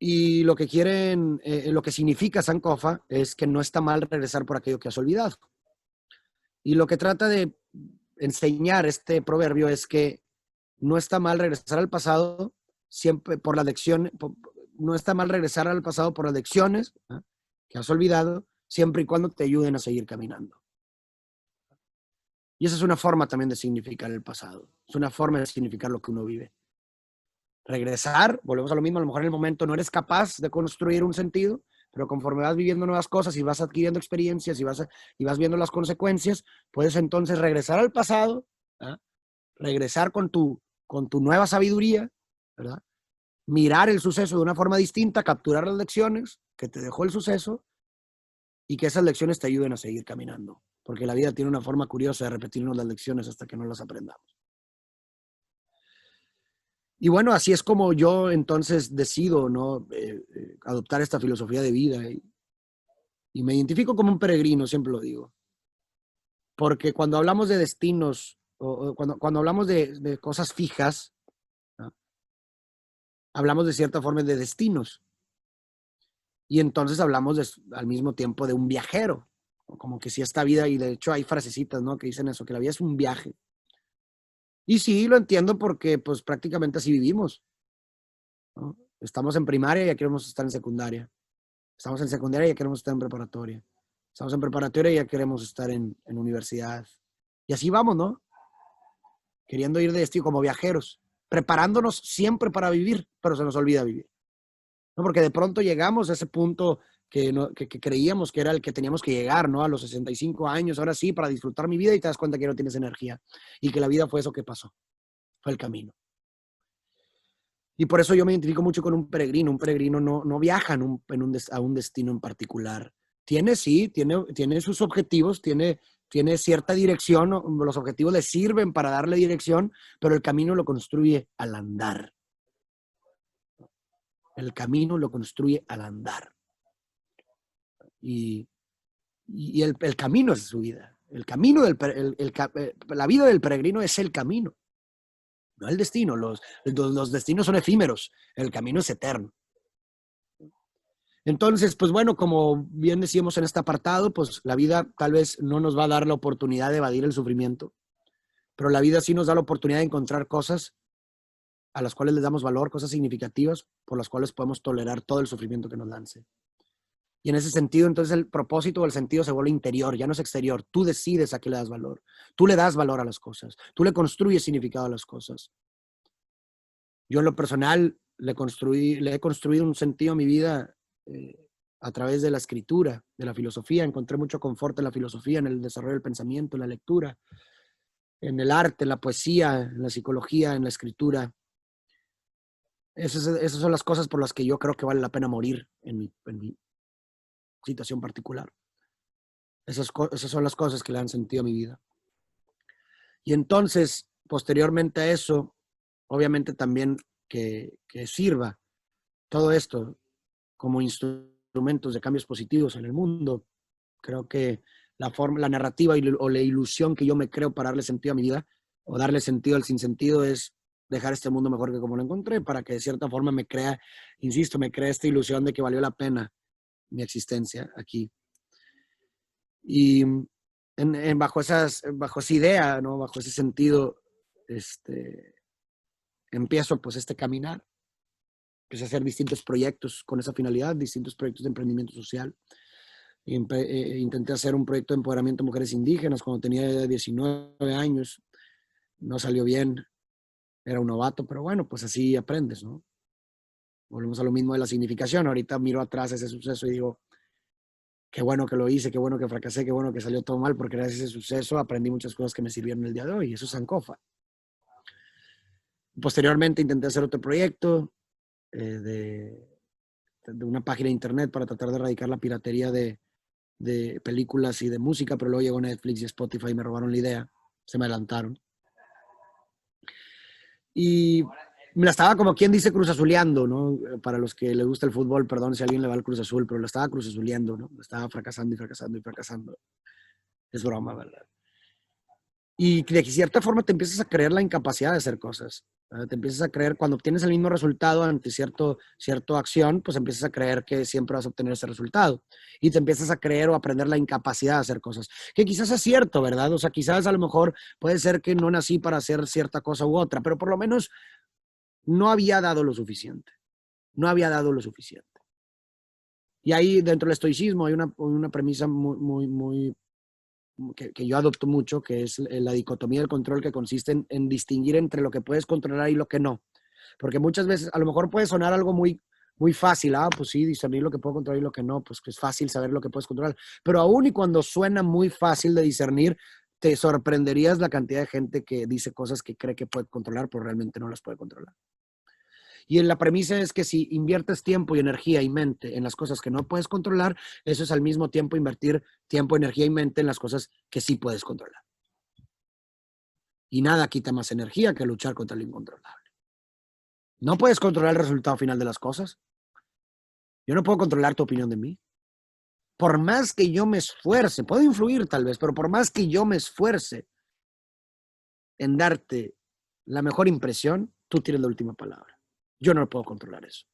Y lo que quieren, lo que significa Sankofa es que no está mal regresar por aquello que has olvidado. Y lo que trata de enseñar este proverbio es que no está mal regresar al pasado siempre por las lecciones, no está mal regresar al pasado por las lecciones, ¿eh?, que has olvidado, siempre y cuando te ayuden a seguir caminando. Y esa es una forma también de significar el pasado. Es una forma de significar lo que uno vive. Regresar, volvemos a lo mismo, a lo mejor en el momento no eres capaz de construir un sentido, pero conforme vas viviendo nuevas cosas y vas adquiriendo experiencias y vas viendo las consecuencias, puedes entonces regresar al pasado, ¿eh?, regresar con tu nueva sabiduría, ¿verdad? Mirar el suceso de una forma distinta, capturar las lecciones que te dejó el suceso y que esas lecciones te ayuden a seguir caminando. Porque la vida tiene una forma curiosa de repetirnos las lecciones hasta que no las aprendamos. Y bueno, así es como yo entonces decido, ¿no?, adoptar esta filosofía de vida y me identifico como un peregrino, siempre lo digo. Porque cuando hablamos de destinos o cuando hablamos de cosas fijas, ¿no?, hablamos de cierta forma de destinos. Y entonces hablamos al mismo tiempo de un viajero, como que si esta vida, y de hecho hay frasecitas, ¿no?, que dicen eso, que la vida es un viaje. Y sí, lo entiendo porque pues prácticamente así vivimos, ¿no? Estamos en primaria y ya queremos estar en secundaria. Estamos en secundaria y ya queremos estar en preparatoria. Estamos en preparatoria y ya queremos estar en universidad. Y así vamos, ¿no? Queriendo ir de destino como viajeros, preparándonos siempre para vivir, pero se nos olvida vivir, ¿no? Porque de pronto llegamos a ese punto que creíamos que era el que teníamos que llegar, ¿no? A los 65 años, ahora sí, para disfrutar mi vida y te das cuenta que no tienes energía y que la vida fue eso que pasó, fue el camino. Y por eso yo me identifico mucho con un peregrino. Un peregrino no viaja a un destino en particular. Tiene sus objetivos, tiene cierta dirección, los objetivos le sirven para darle dirección, pero el camino lo construye al andar. El camino lo construye al andar. Y el camino es su vida. El camino la vida del peregrino es el camino, no el destino. Los destinos son efímeros, el camino es eterno. Entonces, pues bueno, como bien decíamos en este apartado, pues la vida tal vez no nos va a dar la oportunidad de evadir el sufrimiento, pero la vida sí nos da la oportunidad de encontrar cosas a las cuales les damos valor, cosas significativas por las cuales podemos tolerar todo el sufrimiento que nos lance. Y en ese sentido, entonces el propósito o el sentido se vuelve interior, ya no es exterior. Tú decides a qué le das valor. Tú le das valor a las cosas. Tú le construyes significado a las cosas. Yo en lo personal le he construido un sentido a mi vida a través de la escritura, de la filosofía. Encontré mucho confort en la filosofía, en el desarrollo del pensamiento, en la lectura, en el arte, en la poesía, en la psicología, en la escritura. Esas son las cosas por las que yo creo que vale la pena morir en mi situación particular. Esas son las cosas que le dan sentido a mi vida. Y entonces, posteriormente a eso, obviamente también que sirva todo esto como instrumentos de cambios positivos en el mundo. Creo que la narrativa o la ilusión que yo me creo para darle sentido a mi vida o darle sentido al sinsentido es dejar este mundo mejor que como lo encontré, para que de cierta forma me crea, insisto, me crea esta ilusión de que valió la pena mi existencia aquí. Y bajo esa idea, ¿no? Bajo ese sentido, empiezo pues este caminar. Empecé a hacer distintos proyectos con esa finalidad, distintos proyectos de emprendimiento social. Intenté hacer un proyecto de empoderamiento de mujeres indígenas cuando tenía 19 años. No salió bien, era un novato, pero bueno, pues así aprendes, ¿no? Volvemos a lo mismo de la significación. Ahorita miro atrás ese suceso y digo, qué bueno que lo hice, qué bueno que fracasé, qué bueno que salió todo mal, porque gracias a ese suceso aprendí muchas cosas que me sirvieron el día de hoy. Eso es Sankofa. Posteriormente intenté hacer otro proyecto de una página de internet para tratar de erradicar la piratería de películas y de música, pero luego llegó Netflix y Spotify y me robaron la idea, se me adelantaron. Y me la estaba, como quien dice, cruzazuleando, ¿no? Para los que les gusta el fútbol, perdón si a alguien le va al Cruz Azul, pero la estaba cruzazuleando, ¿no? Estaba fracasando y fracasando y fracasando. Es broma, ¿verdad? Y de cierta forma te empiezas a creer la incapacidad de hacer cosas. Te empiezas a creer, cuando obtienes el mismo resultado ante cierta acción, pues empiezas a creer que siempre vas a obtener ese resultado. Y te empiezas a creer o aprender la incapacidad de hacer cosas. Que quizás es cierto, ¿verdad? O sea, quizás a lo mejor puede ser que no nací para hacer cierta cosa u otra, pero por lo menos no había dado lo suficiente. No había dado lo suficiente. Y ahí dentro del estoicismo hay una premisa muy que yo adopto mucho, que es la dicotomía del control, que consiste en distinguir entre lo que puedes controlar y lo que no. Porque muchas veces, a lo mejor puede sonar algo muy fácil, pues sí, discernir lo que puedo controlar y lo que no, pues que es fácil saber lo que puedes controlar. Pero aún y cuando suena muy fácil de discernir, te sorprenderías la cantidad de gente que dice cosas que cree que puede controlar, pero realmente no las puede controlar. Y la premisa es que si inviertes tiempo y energía y mente en las cosas que no puedes controlar, eso es al mismo tiempo invertir tiempo, energía y mente en las cosas que sí puedes controlar. Y nada quita más energía que luchar contra lo incontrolable. No puedes controlar el resultado final de las cosas. Yo no puedo controlar tu opinión de mí. Por más que yo me esfuerce, puedo influir tal vez, pero por más que yo me esfuerce en darte la mejor impresión, tú tienes la última palabra. Yo no puedo controlar eso.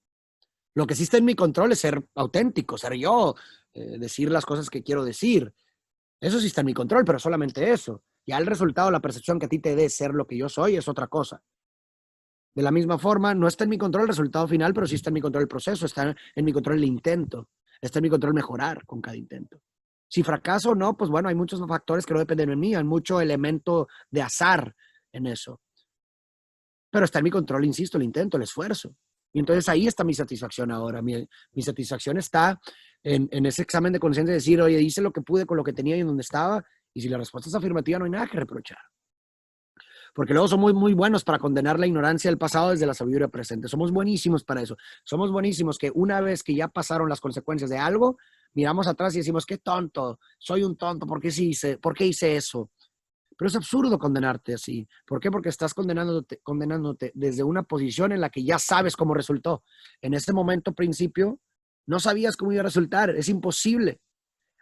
Lo que sí está en mi control es ser auténtico, ser yo, decir las cosas que quiero decir. Eso sí está en mi control, pero solamente eso. Ya el resultado, la percepción que a ti te dé ser lo que yo soy es otra cosa. De la misma forma, no está en mi control el resultado final, pero sí está en mi control el proceso, está en mi control el intento, está en mi control mejorar con cada intento. Si fracaso o no, pues bueno, hay muchos factores que no dependen de mí, hay mucho elemento de azar en eso. Pero está en mi control, insisto, el intento, el esfuerzo. Y entonces ahí está mi satisfacción ahora. Mi satisfacción está en ese examen de conciencia de decir, oye, hice lo que pude con lo que tenía y en donde estaba, y si la respuesta es afirmativa, no hay nada que reprochar. Porque luego somos muy buenos para condenar la ignorancia del pasado desde la sabiduría presente. Somos buenísimos para eso. Somos buenísimos que una vez que ya pasaron las consecuencias de algo, miramos atrás y decimos, qué tonto, soy un tonto, ¿por qué hice eso? Pero es absurdo condenarte así. ¿Por qué? Porque estás condenándote desde una posición en la que ya sabes cómo resultó. En ese momento, principio, no sabías cómo iba a resultar. Es imposible.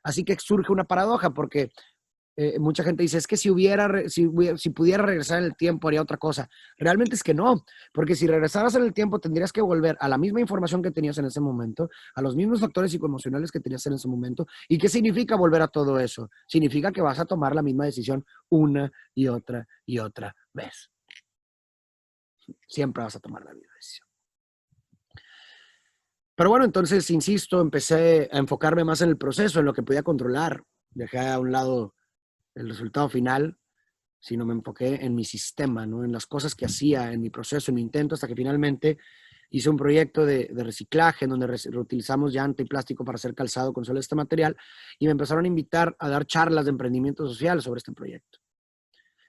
Así que surge una paradoja porque mucha gente dice, es que si pudiera regresar en el tiempo haría otra cosa. Realmente es que no, porque si regresaras en el tiempo tendrías que volver a la misma información que tenías en ese momento, a los mismos factores psicoemocionales que tenías en ese momento. ¿Y qué significa volver a todo eso? Significa que vas a tomar la misma decisión una y otra vez. Siempre vas a tomar la misma decisión. Pero bueno, entonces, insisto, empecé a enfocarme más en el proceso, en lo que podía controlar. Dejé a un lado el resultado final, sino me enfoqué en mi sistema, ¿no? En las cosas que hacía, en mi proceso, en mi intento, hasta que finalmente hice un proyecto de reciclaje en donde reutilizamos llanta y plástico para hacer calzado con solo este material y me empezaron a invitar a dar charlas de emprendimiento social sobre este proyecto.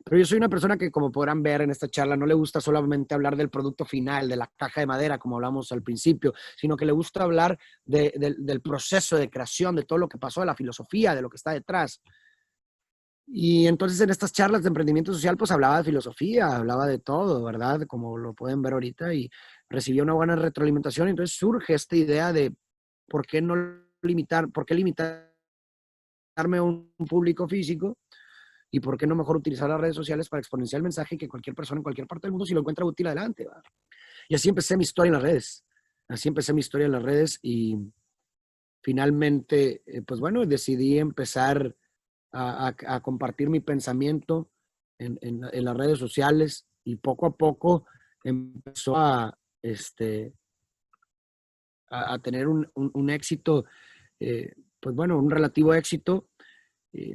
Pero yo soy una persona que, como podrán ver en esta charla, no le gusta solamente hablar del producto final, de la caja de madera, como hablamos al principio, sino que le gusta hablar del proceso de creación, de todo lo que pasó, de la filosofía, de lo que está detrás. Y entonces en estas charlas de emprendimiento social, pues hablaba de filosofía, hablaba de todo, ¿verdad? Como lo pueden ver ahorita, y recibía una buena retroalimentación. Entonces surge esta idea de por qué no limitar, por qué limitarme a un público físico y por qué no mejor utilizar las redes sociales para exponenciar el mensaje que cualquier persona en cualquier parte del mundo, si lo encuentra útil, adelante, ¿verdad? Y así empecé mi historia en las redes. Así empecé mi historia en las redes y finalmente, pues bueno, decidí empezar a compartir mi pensamiento en las redes sociales y poco a poco empezó a tener un éxito, pues bueno, un relativo éxito,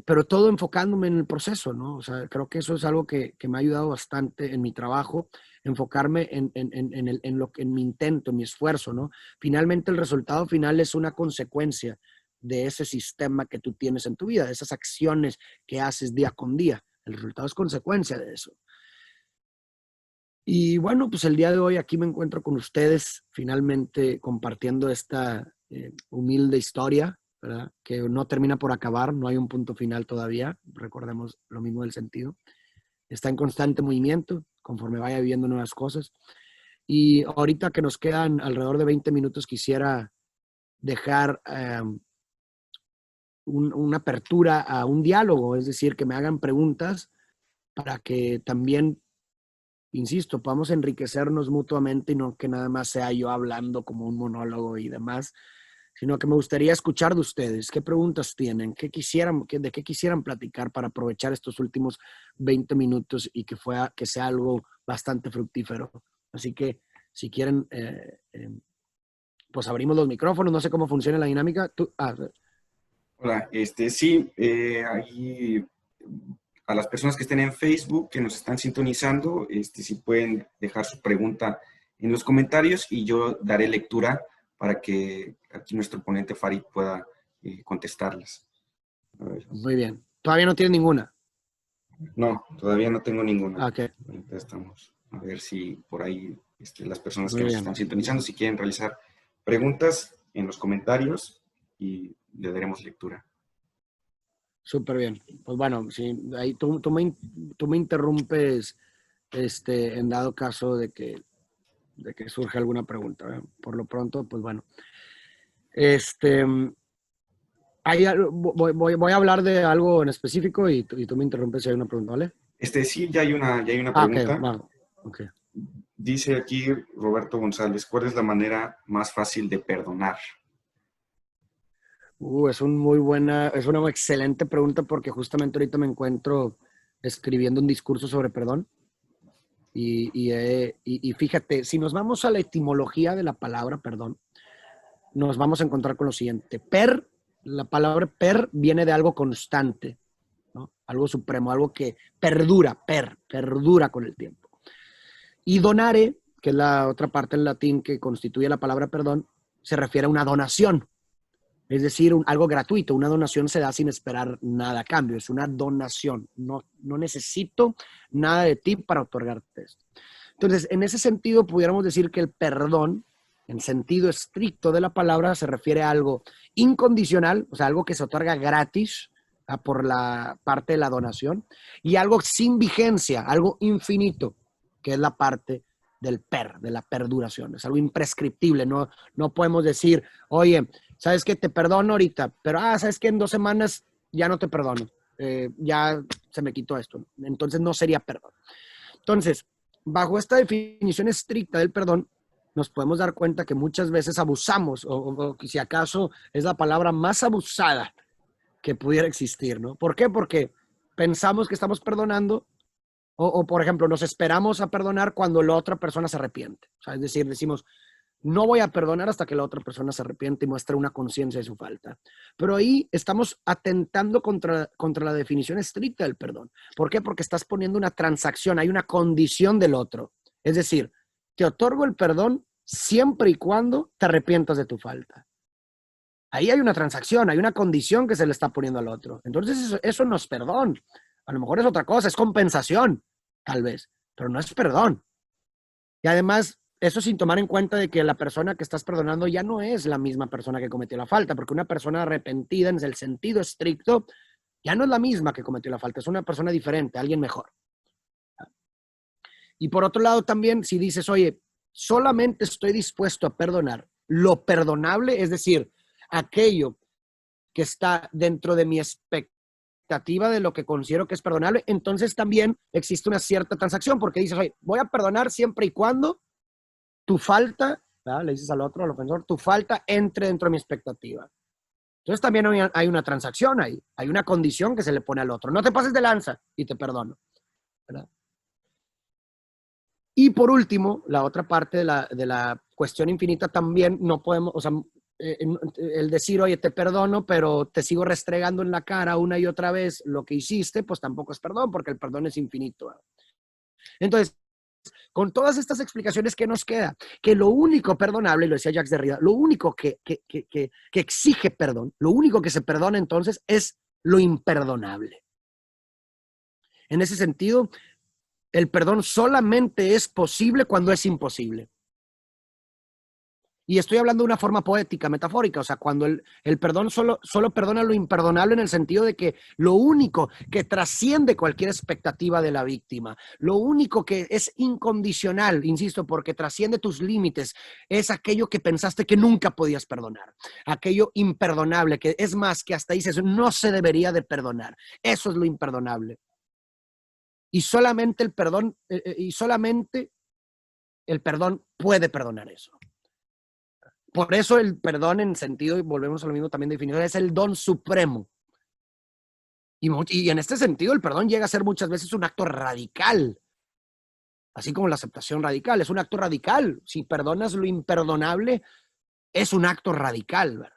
pero todo enfocándome en el proceso, ¿no? O sea, creo que eso es algo que me ha ayudado bastante en mi trabajo, enfocarme en mi intento, en mi esfuerzo, ¿no? Finalmente el resultado final es una consecuencia de ese sistema que tú tienes en tu vida, de esas acciones que haces día con día. El resultado es consecuencia de eso. Y bueno, pues el día de hoy aquí me encuentro con ustedes, finalmente compartiendo esta humilde historia, ¿verdad? Que no termina por acabar, no hay un punto final todavía, recordemos lo mismo del sentido. Está en constante movimiento conforme vaya viviendo nuevas cosas. Y ahorita que nos quedan alrededor de 20 minutos, quisiera dejar una apertura a un diálogo, es decir, que me hagan preguntas para que también, insisto, podamos enriquecernos mutuamente y no que nada más sea yo hablando como un monólogo y demás, sino que me gustaría escuchar de ustedes. ¿Qué preguntas tienen? ¿De qué quisieran platicar para aprovechar estos últimos 20 minutos y que sea algo bastante fructífero? Así que si quieren, pues abrimos los micrófonos. No sé cómo funciona la dinámica. Hola, sí, ahí a las personas que estén en Facebook, que nos están sintonizando, si pueden dejar su pregunta en los comentarios y yo daré lectura para que aquí nuestro ponente Farid pueda contestarlas. A ver. Muy bien. ¿Todavía no tiene ninguna? No, todavía no tengo ninguna. Ok. Ahorita estamos a ver si por ahí las personas que Muy nos bien. están sintonizando, si quieren realizar preguntas en los comentarios y le daremos lectura. Súper bien. Pues bueno, sí, ahí tú me interrumpes en dado caso de que surge alguna pregunta, ¿verdad? Por lo pronto, pues bueno. Voy a hablar de algo en específico y tú me interrumpes si hay una pregunta, ¿vale? Sí, ya hay una Ok, pregunta. va. Okay. Dice aquí Roberto González, ¿cuál es la manera más fácil de perdonar? Es una excelente pregunta porque justamente ahorita me encuentro escribiendo un discurso sobre perdón. Y fíjate, si nos vamos a la etimología de la palabra perdón, nos vamos a encontrar con lo siguiente. La palabra per viene de algo constante, ¿no? Algo supremo, algo que perdura con el tiempo. Y donare, que es la otra parte en latín que constituye la palabra perdón, se refiere a una donación. Es decir, algo gratuito. Una donación se da sin esperar nada a cambio. Es una donación. No necesito nada de ti para otorgarte esto. Entonces, en ese sentido, pudiéramos decir que el perdón, en sentido estricto de la palabra, se refiere a algo incondicional, o sea, algo que se otorga gratis por la parte de la donación, y algo sin vigencia, algo infinito, que es la parte de la perduración. Es algo imprescriptible. No podemos decir, oye, ¿sabes qué? Te perdono ahorita, pero, ¿sabes qué? En 2 semanas ya no te perdono. Ya se me quitó esto. Entonces no sería perdón. Entonces, bajo esta definición estricta del perdón, nos podemos dar cuenta que muchas veces abusamos, o si acaso es la palabra más abusada que pudiera existir, ¿no? ¿Por qué? Porque pensamos que estamos perdonando o por ejemplo, nos esperamos a perdonar cuando la otra persona se arrepiente. O sea, es decir, decimos, no voy a perdonar hasta que la otra persona se arrepiente y muestre una conciencia de su falta. Pero ahí estamos atentando contra la definición estricta del perdón. ¿Por qué? Porque estás poniendo una transacción, hay una condición del otro. Es decir, te otorgo el perdón siempre y cuando te arrepientas de tu falta. Ahí hay una transacción, hay una condición que se le está poniendo al otro. Entonces eso no es perdón. A lo mejor es otra cosa, es compensación, tal vez, pero no es perdón. Y además, eso sin tomar en cuenta de que la persona que estás perdonando ya no es la misma persona que cometió la falta, porque una persona arrepentida en el sentido estricto ya no es la misma que cometió la falta, es una persona diferente, alguien mejor. Y por otro lado también, si dices, oye, solamente estoy dispuesto a perdonar lo perdonable, es decir, aquello que está dentro de mi expectativa de lo que considero que es perdonable, entonces también existe una cierta transacción, porque dices, oye, voy a perdonar siempre y cuando tu falta, ¿verdad? Le dices al otro, al ofensor, tu falta entre dentro de mi expectativa. Entonces también hay una transacción ahí, hay una condición que se le pone al otro. No te pases de lanza y te perdono, ¿verdad? Y por último, la otra parte de la cuestión infinita también no podemos, o sea, el decir, oye, te perdono, pero te sigo restregando en la cara una y otra vez lo que hiciste, pues tampoco es perdón, porque el perdón es infinito, ¿verdad? Entonces, con todas estas explicaciones, ¿qué nos queda? Que lo único perdonable, y lo decía Jacques Derrida, lo único que exige perdón, lo único que se perdona entonces es lo imperdonable. En ese sentido, el perdón solamente es posible cuando es imposible. Y estoy hablando de una forma poética, metafórica, o sea, cuando el perdón solo perdona lo imperdonable en el sentido de que lo único que trasciende cualquier expectativa de la víctima, lo único que es incondicional, insisto, porque trasciende tus límites, es aquello que pensaste que nunca podías perdonar, aquello imperdonable, que es más, que hasta dices, no se debería de perdonar. Eso es lo imperdonable. Y solamente el perdón puede perdonar eso. Por eso el perdón en sentido, y volvemos a lo mismo también de definición, es el don supremo. Y en este sentido el perdón llega a ser muchas veces un acto radical, así como la aceptación radical, es un acto radical. Si perdonas lo imperdonable, es un acto radical, ¿verdad?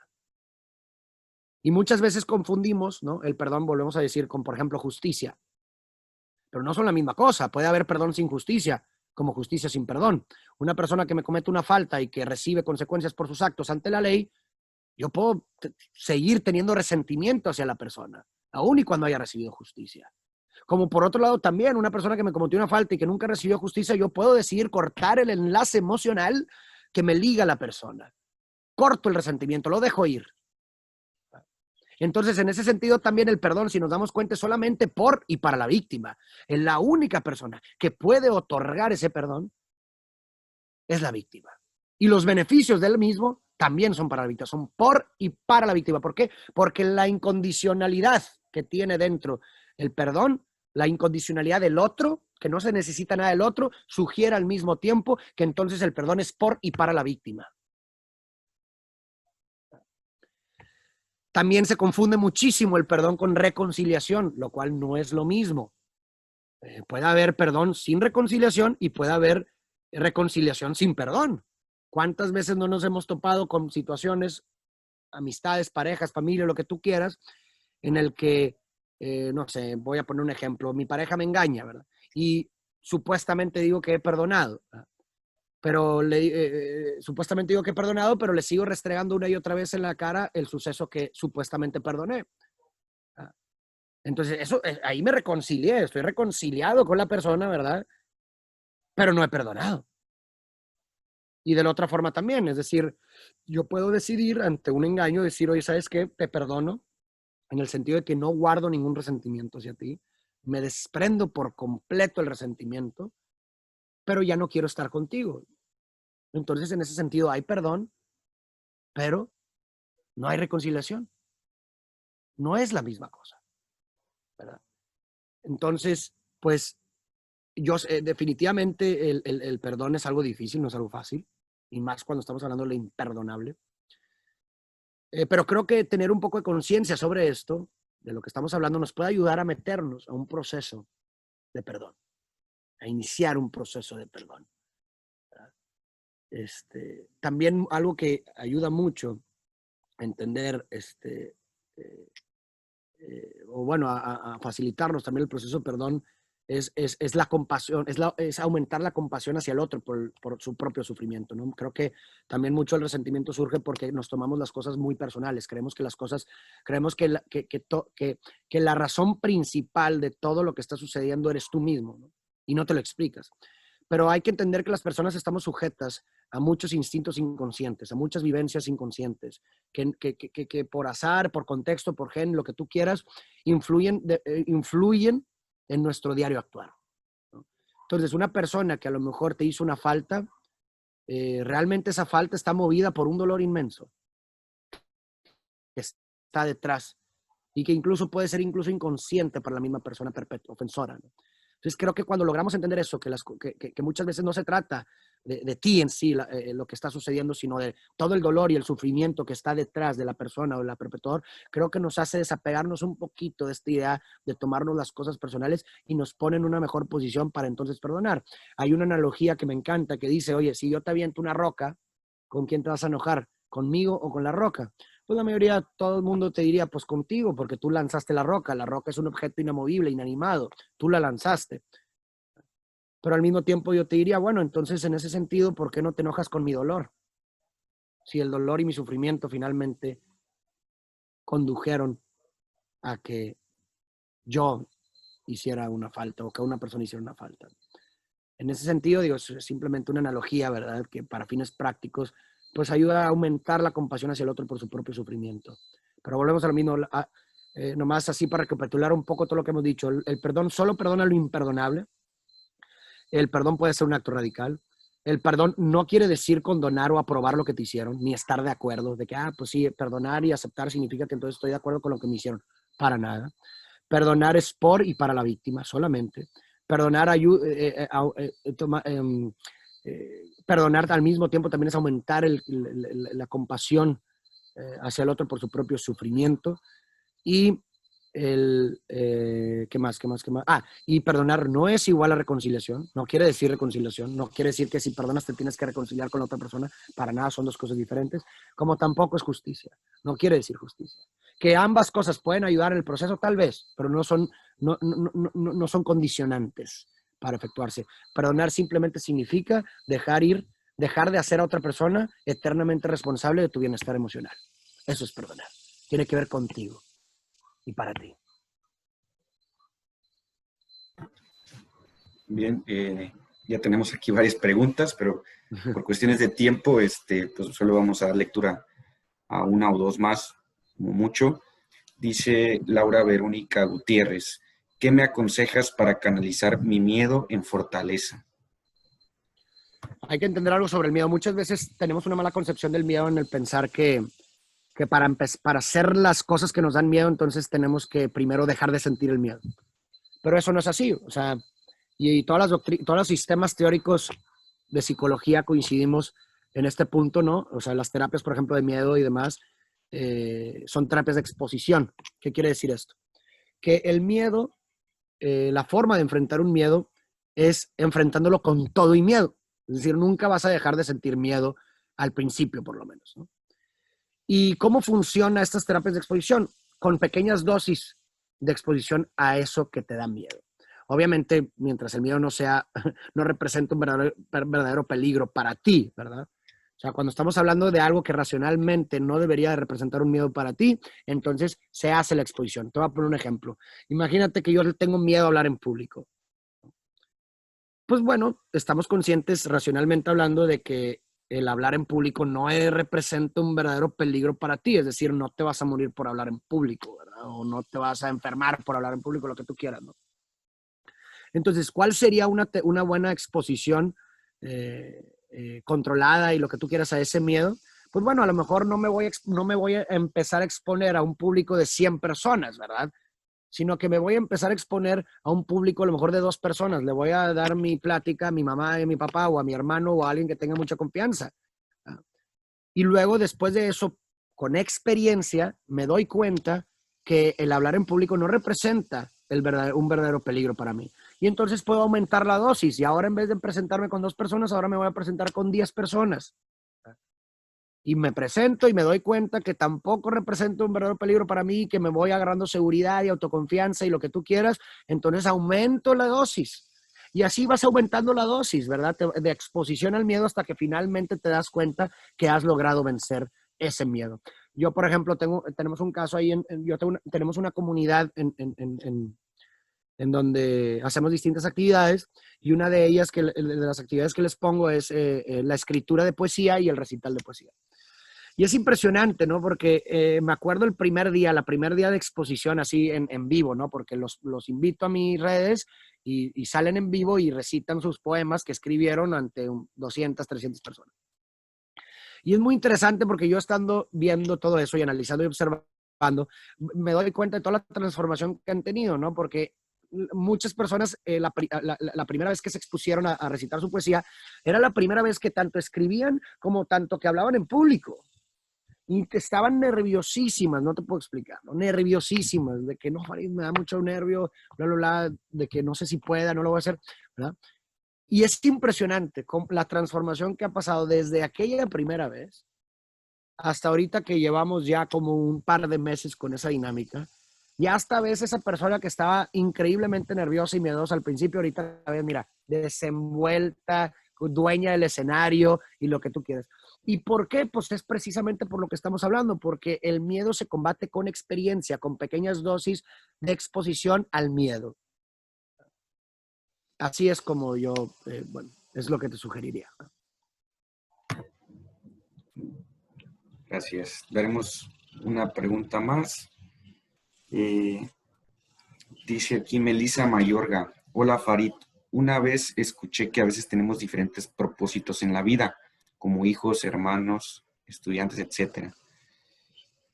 Y muchas veces confundimos, ¿no?, el perdón, volvemos a decir, con, por ejemplo, justicia. Pero no son la misma cosa. Puede haber perdón sin justicia, como justicia sin perdón. Una persona que me comete una falta y que recibe consecuencias por sus actos ante la ley, yo puedo seguir teniendo resentimiento hacia la persona, aun y cuando haya recibido justicia. Como por otro lado también, una persona que me cometió una falta y que nunca recibió justicia, yo puedo decidir cortar el enlace emocional que me liga a la persona. Corto el resentimiento, lo dejo ir. Entonces, en ese sentido también el perdón, si nos damos cuenta, es solamente por y para la víctima. Es la única persona que puede otorgar ese perdón, es la víctima. Y los beneficios del mismo también son para la víctima, son por y para la víctima. ¿Por qué? Porque la incondicionalidad que tiene dentro el perdón, la incondicionalidad del otro, que no se necesita nada del otro, sugiere al mismo tiempo que entonces el perdón es por y para la víctima. También se confunde muchísimo el perdón con reconciliación, lo cual no es lo mismo. Puede haber perdón sin reconciliación y puede haber reconciliación sin perdón. ¿Cuántas veces no nos hemos topado con situaciones, amistades, parejas, familia, lo que tú quieras, en el que, no sé, voy a poner un ejemplo, mi pareja me engaña, ¿verdad? Y supuestamente digo que he perdonado, ¿verdad? Pero supuestamente digo que he perdonado, pero le sigo restregando una y otra vez en la cara el suceso que supuestamente perdoné. ¿Verdad? Entonces, eso, ahí me reconcilié, estoy reconciliado con la persona, ¿verdad? Pero no he perdonado. Y de la otra forma también, es decir, yo puedo decidir ante un engaño, decir, oye, ¿sabes qué? Te perdono, en el sentido de que no guardo ningún resentimiento hacia ti, me desprendo por completo el resentimiento, pero ya no quiero estar contigo. Entonces, en ese sentido, hay perdón, pero no hay reconciliación. No es la misma cosa, ¿verdad? Entonces, pues, yo definitivamente el perdón es algo difícil, no es algo fácil, y más cuando estamos hablando de lo imperdonable. Pero creo que tener un poco de conciencia sobre esto, de lo que estamos hablando, nos puede ayudar a meternos a un proceso de perdón, a iniciar un proceso de perdón. También algo que ayuda mucho a entender, o bueno, a facilitarnos también el proceso de perdón, es la compasión, es aumentar la compasión hacia el otro por su propio sufrimiento, ¿no? Creo que también mucho el resentimiento surge porque nos tomamos las cosas muy personales, creemos que la razón principal de todo lo que está sucediendo eres tú mismo, ¿no? Y no te lo explicas. Pero hay que entender que las personas estamos sujetas a muchos instintos inconscientes, a muchas vivencias inconscientes, que por azar, por contexto, por gen, lo que tú quieras, influyen en nuestro diario actuar, ¿no? Entonces, una persona que a lo mejor te hizo una falta, realmente esa falta está movida por un dolor inmenso que está detrás y que incluso puede ser incluso inconsciente para la misma persona ofensora, ¿no? Entonces creo que cuando logramos entender eso, que muchas veces no se trata de ti en sí lo que está sucediendo, sino de todo el dolor y el sufrimiento que está detrás de la persona o de la perpetrador, creo que nos hace desapegarnos un poquito de esta idea de tomarnos las cosas personales y nos pone en una mejor posición para entonces perdonar. Hay una analogía que me encanta que dice, oye, si yo te aviento una roca, ¿con quién te vas a enojar? ¿Conmigo o con la roca? Pues la mayoría, todo el mundo te diría, pues contigo, porque tú lanzaste la roca es un objeto inamovible, inanimado, tú la lanzaste. Pero al mismo tiempo yo te diría, bueno, entonces en ese sentido, ¿por qué no te enojas con mi dolor? Si el dolor y mi sufrimiento finalmente condujeron a que yo hiciera una falta o que una persona hiciera una falta. En ese sentido, digo, es simplemente una analogía, ¿verdad? Que para fines prácticos, pues ayuda a aumentar la compasión hacia el otro por su propio sufrimiento. Pero volvemos a lo mismo, nomás así para recapitular un poco todo lo que hemos dicho. El perdón solo perdona lo imperdonable. El perdón puede ser un acto radical. El perdón no quiere decir condonar o aprobar lo que te hicieron, ni estar de acuerdo, de que, pues sí, perdonar y aceptar significa que entonces estoy de acuerdo con lo que me hicieron. Para nada. Perdonar es por y para la víctima solamente. Perdonar perdonar al mismo tiempo también es aumentar la compasión hacia el otro por su propio sufrimiento. Y ¿qué más? Y perdonar no es igual a reconciliación, no quiere decir reconciliación, no quiere decir que si perdonas te tienes que reconciliar con la otra persona, para nada, son dos cosas diferentes, como tampoco es justicia, no quiere decir justicia. Que ambas cosas pueden ayudar en el proceso, tal vez, pero no son condicionantes para efectuarse. Perdonar simplemente significa dejar de hacer a otra persona eternamente responsable de tu bienestar emocional. Eso es perdonar. Tiene que ver contigo y para ti. Bien, ya tenemos aquí varias preguntas, pero por cuestiones de tiempo, pues solo vamos a dar lectura a una o dos más, como mucho. Dice Laura Verónica Gutiérrez, ¿qué me aconsejas para canalizar mi miedo en fortaleza? Hay que entender algo sobre el miedo. Muchas veces tenemos una mala concepción del miedo en el pensar que para hacer las cosas que nos dan miedo, entonces tenemos que primero dejar de sentir el miedo. Pero eso no es así. O sea, y todos los sistemas teóricos de psicología coincidimos en este punto, ¿no? O sea, las terapias, por ejemplo, de miedo y demás, son terapias de exposición. ¿Qué quiere decir esto? Que el miedo, la forma de enfrentar un miedo es enfrentándolo con todo y miedo. Es decir, nunca vas a dejar de sentir miedo al principio, por lo menos, ¿no? ¿Y cómo funcionan estas terapias de exposición? Con pequeñas dosis de exposición a eso que te da miedo. Obviamente, mientras el miedo no representa un verdadero peligro para ti, ¿verdad? O sea, cuando estamos hablando de algo que racionalmente no debería de representar un miedo para ti, entonces se hace la exposición. Te voy a poner un ejemplo. Imagínate que yo tengo miedo a hablar en público. Pues bueno, estamos conscientes racionalmente hablando de que el hablar en público no representa un verdadero peligro para ti, es decir, no te vas a morir por hablar en público, ¿verdad? O no te vas a enfermar por hablar en público, lo que tú quieras, ¿no? Entonces, ¿cuál sería una buena exposición controlada y lo que tú quieras a ese miedo? Pues bueno, a lo mejor no me voy a empezar a exponer a un público de 100 personas, ¿verdad? Sino que me voy a empezar a exponer a un público a lo mejor de 2 personas. Le voy a dar mi plática a mi mamá y a mi papá o a mi hermano o a alguien que tenga mucha confianza. Y luego, después de eso, con experiencia, me doy cuenta que el hablar en público no representa un verdadero peligro para mí. Y entonces puedo aumentar la dosis. Y ahora, en vez de presentarme con 2 personas, ahora me voy a presentar con 10 personas. y me presento y me doy cuenta que tampoco represento un verdadero peligro para mí, que me voy agarrando seguridad y autoconfianza y lo que tú quieras, entonces aumento la dosis. Y así vas aumentando la dosis, ¿verdad? De exposición al miedo hasta que finalmente te das cuenta que has logrado vencer ese miedo. Yo, por ejemplo, tenemos un caso ahí, tenemos una comunidad en donde hacemos distintas actividades y una de ellas, de las actividades que les pongo es la escritura de poesía y el recital de poesía. Y es impresionante, ¿no? Porque me acuerdo la primer día de exposición así en vivo, ¿no? Porque los invito a mis redes y salen en vivo y recitan sus poemas que escribieron ante 200, 300 personas. Y es muy interesante porque yo estando viendo todo eso y analizando y observando, me doy cuenta de toda la transformación que han tenido, ¿no? Porque muchas personas, la primera vez que se expusieron a recitar su poesía, era la primera vez que tanto escribían como tanto que hablaban en público. Y que estaban nerviosísimas, no te puedo explicar, ¿no? Nerviosísimas, de que no, Farid, me da mucho nervio, bla, bla, bla, de que no sé si pueda, no lo voy a hacer, ¿verdad? Y es impresionante la transformación que ha pasado desde aquella primera vez hasta ahorita que llevamos ya como un par de meses con esa dinámica. Y hasta ves esa persona que estaba increíblemente nerviosa y miedosa al principio, ahorita ves, mira, desenvuelta, dueña del escenario y lo que tú quieres. ¿Y por qué? Pues es precisamente por lo que estamos hablando, porque el miedo se combate con experiencia, con pequeñas dosis de exposición al miedo. Así es como yo, bueno, es lo que te sugeriría. Gracias. Daremos una pregunta más. Dice aquí Melissa Mayorga. Hola Farid, una vez escuché que a veces tenemos diferentes propósitos en la vida, como hijos, hermanos, estudiantes, etcétera.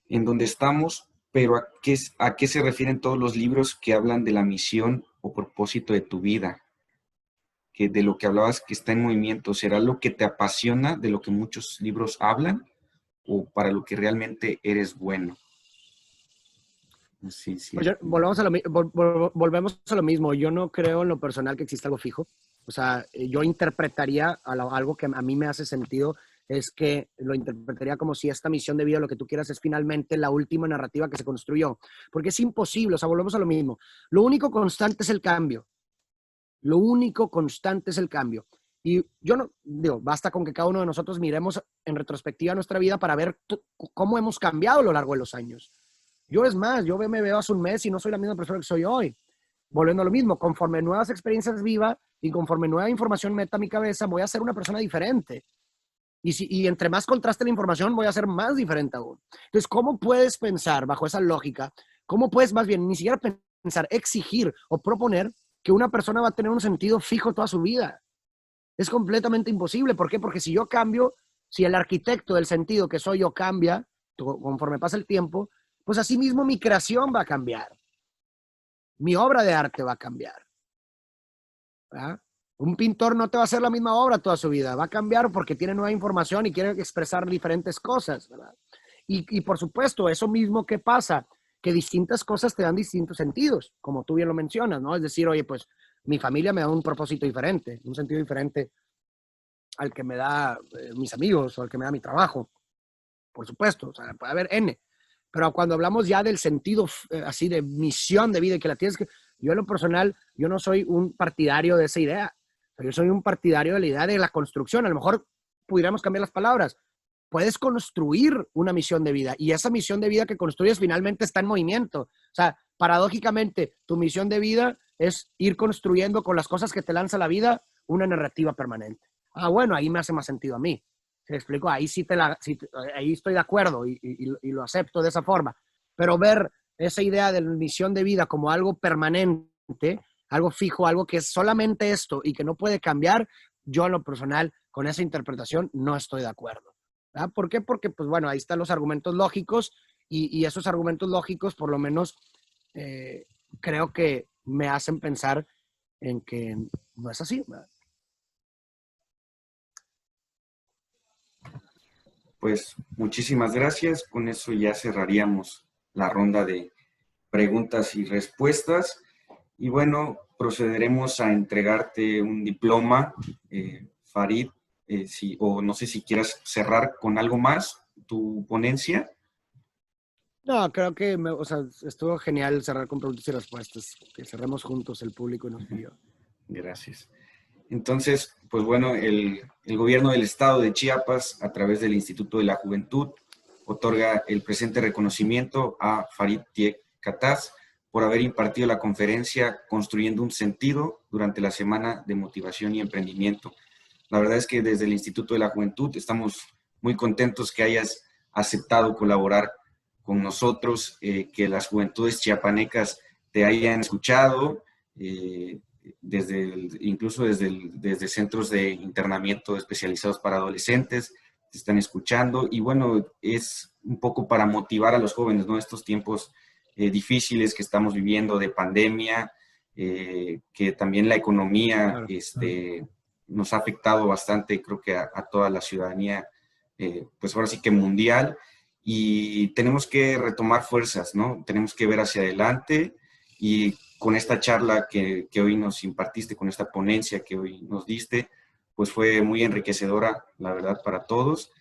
En donde estamos, pero ¿a qué se refieren todos los libros que hablan de la misión o propósito de tu vida? Que de lo que hablabas que está en movimiento, ¿será lo que te apasiona de lo que muchos libros hablan o para lo que realmente eres bueno? Sí, sí. Pues volvemos a lo mismo. Yo no creo en lo personal que exista algo fijo. O sea, yo interpretaría algo que a mí me hace sentido, es que lo interpretaría como si esta misión de vida, lo que tú quieras, es finalmente la última narrativa que se construyó. Porque es imposible, o sea, volvemos a lo mismo. Lo único constante es el cambio. Lo único constante es el cambio. Y yo no, digo, basta con que cada uno de nosotros miremos en retrospectiva nuestra vida para ver cómo hemos cambiado a lo largo de los años. Yo es más, yo me veo hace un mes y no soy la misma persona que soy hoy. Volviendo a lo mismo, conforme nuevas experiencias viva y conforme nueva información meta a mi cabeza, voy a ser una persona diferente. Y entre más contraste la información, voy a ser más diferente aún. Entonces, ¿cómo puedes pensar bajo esa lógica? ¿Cómo puedes más bien ni siquiera pensar, exigir o proponer que una persona va a tener un sentido fijo toda su vida? Es completamente imposible. ¿Por qué? Porque si yo cambio, si el arquitecto del sentido que soy yo cambia conforme pasa el tiempo, pues así mismo mi creación va a cambiar. Mi obra de arte va a cambiar. ¿Verdad? Un pintor no te va a hacer la misma obra toda su vida. Va a cambiar porque tiene nueva información y quiere expresar diferentes cosas, ¿verdad? Y por supuesto, eso mismo que pasa, que distintas cosas te dan distintos sentidos, como tú bien lo mencionas, ¿no? Es decir, oye, pues mi familia me da un propósito diferente, un sentido diferente al que me da mis amigos o al que me da mi trabajo. Por supuesto, o sea, puede haber N. Pero cuando hablamos ya del sentido así de misión de vida y que la tienes que... Yo en lo personal, yo no soy un partidario de esa idea. Yo soy un partidario de la idea de la construcción. A lo mejor pudiéramos cambiar las palabras. Puedes construir una misión de vida y esa misión de vida que construyes finalmente está en movimiento. O sea, paradójicamente, tu misión de vida es ir construyendo con las cosas que te lanza la vida una narrativa permanente. Ah, bueno, ahí me hace más sentido a mí. ¿Te explico? Ahí ahí estoy de acuerdo y lo acepto de esa forma. Pero ver esa idea de la misión de vida como algo permanente, algo fijo, algo que es solamente esto y que no puede cambiar, yo en lo personal con esa interpretación no estoy de acuerdo. ¿Verdad? ¿Por qué? Porque, pues bueno, ahí están los argumentos lógicos y esos argumentos lógicos por lo menos creo que me hacen pensar en que no es así, ¿verdad? Pues muchísimas gracias. Con eso ya cerraríamos la ronda de preguntas y respuestas. Y bueno, procederemos a entregarte un diploma, Farid, o no sé si quieras cerrar con algo más tu ponencia? No, creo que o sea, estuvo genial cerrar con preguntas y respuestas. Que cerremos juntos, el público nos pidió. Gracias. Entonces, pues bueno, el gobierno del estado de Chiapas, a través del Instituto de la Juventud, otorga el presente reconocimiento a Farid Tiek Kataz por haber impartido la conferencia Construyendo un Sentido durante la Semana de Motivación y Emprendimiento. La verdad es que desde el Instituto de la Juventud estamos muy contentos que hayas aceptado colaborar con nosotros, que las juventudes chiapanecas te hayan escuchado, incluso desde centros de internamiento especializados para adolescentes, te están escuchando, y bueno, es un poco para motivar a los jóvenes, ¿no? Estos tiempos difíciles que estamos viviendo de pandemia, que también la economía nos ha afectado bastante, creo que a toda la ciudadanía, pues ahora sí que mundial, y tenemos que retomar fuerzas, ¿no? Tenemos que ver hacia adelante, y con esta charla que hoy nos impartiste, con esta ponencia que hoy nos diste, pues fue muy enriquecedora, la verdad, para todos.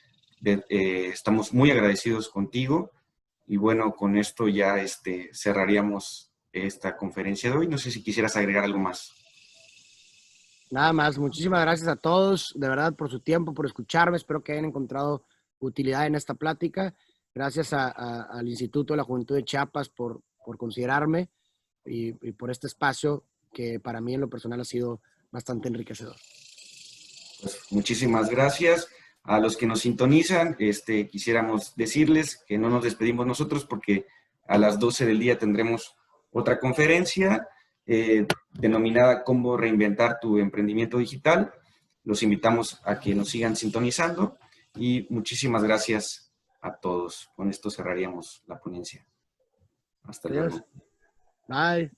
Estamos muy agradecidos contigo, y bueno, con esto ya cerraríamos esta conferencia de hoy. No sé si quisieras agregar algo más. Nada más, muchísimas gracias a todos, de verdad, por su tiempo, por escucharme. Espero que hayan encontrado utilidad en esta plática. Gracias al Instituto de la Juventud de Chiapas por considerarme y por este espacio que para mí en lo personal ha sido bastante enriquecedor. Pues muchísimas gracias. A los que nos sintonizan, quisiéramos decirles que no nos despedimos nosotros, porque a las 12 del día tendremos otra conferencia denominada Cómo reinventar tu emprendimiento digital. Los invitamos a que nos sigan sintonizando, y muchísimas gracias a todos. Con esto cerraríamos la ponencia. Hasta luego. Bye.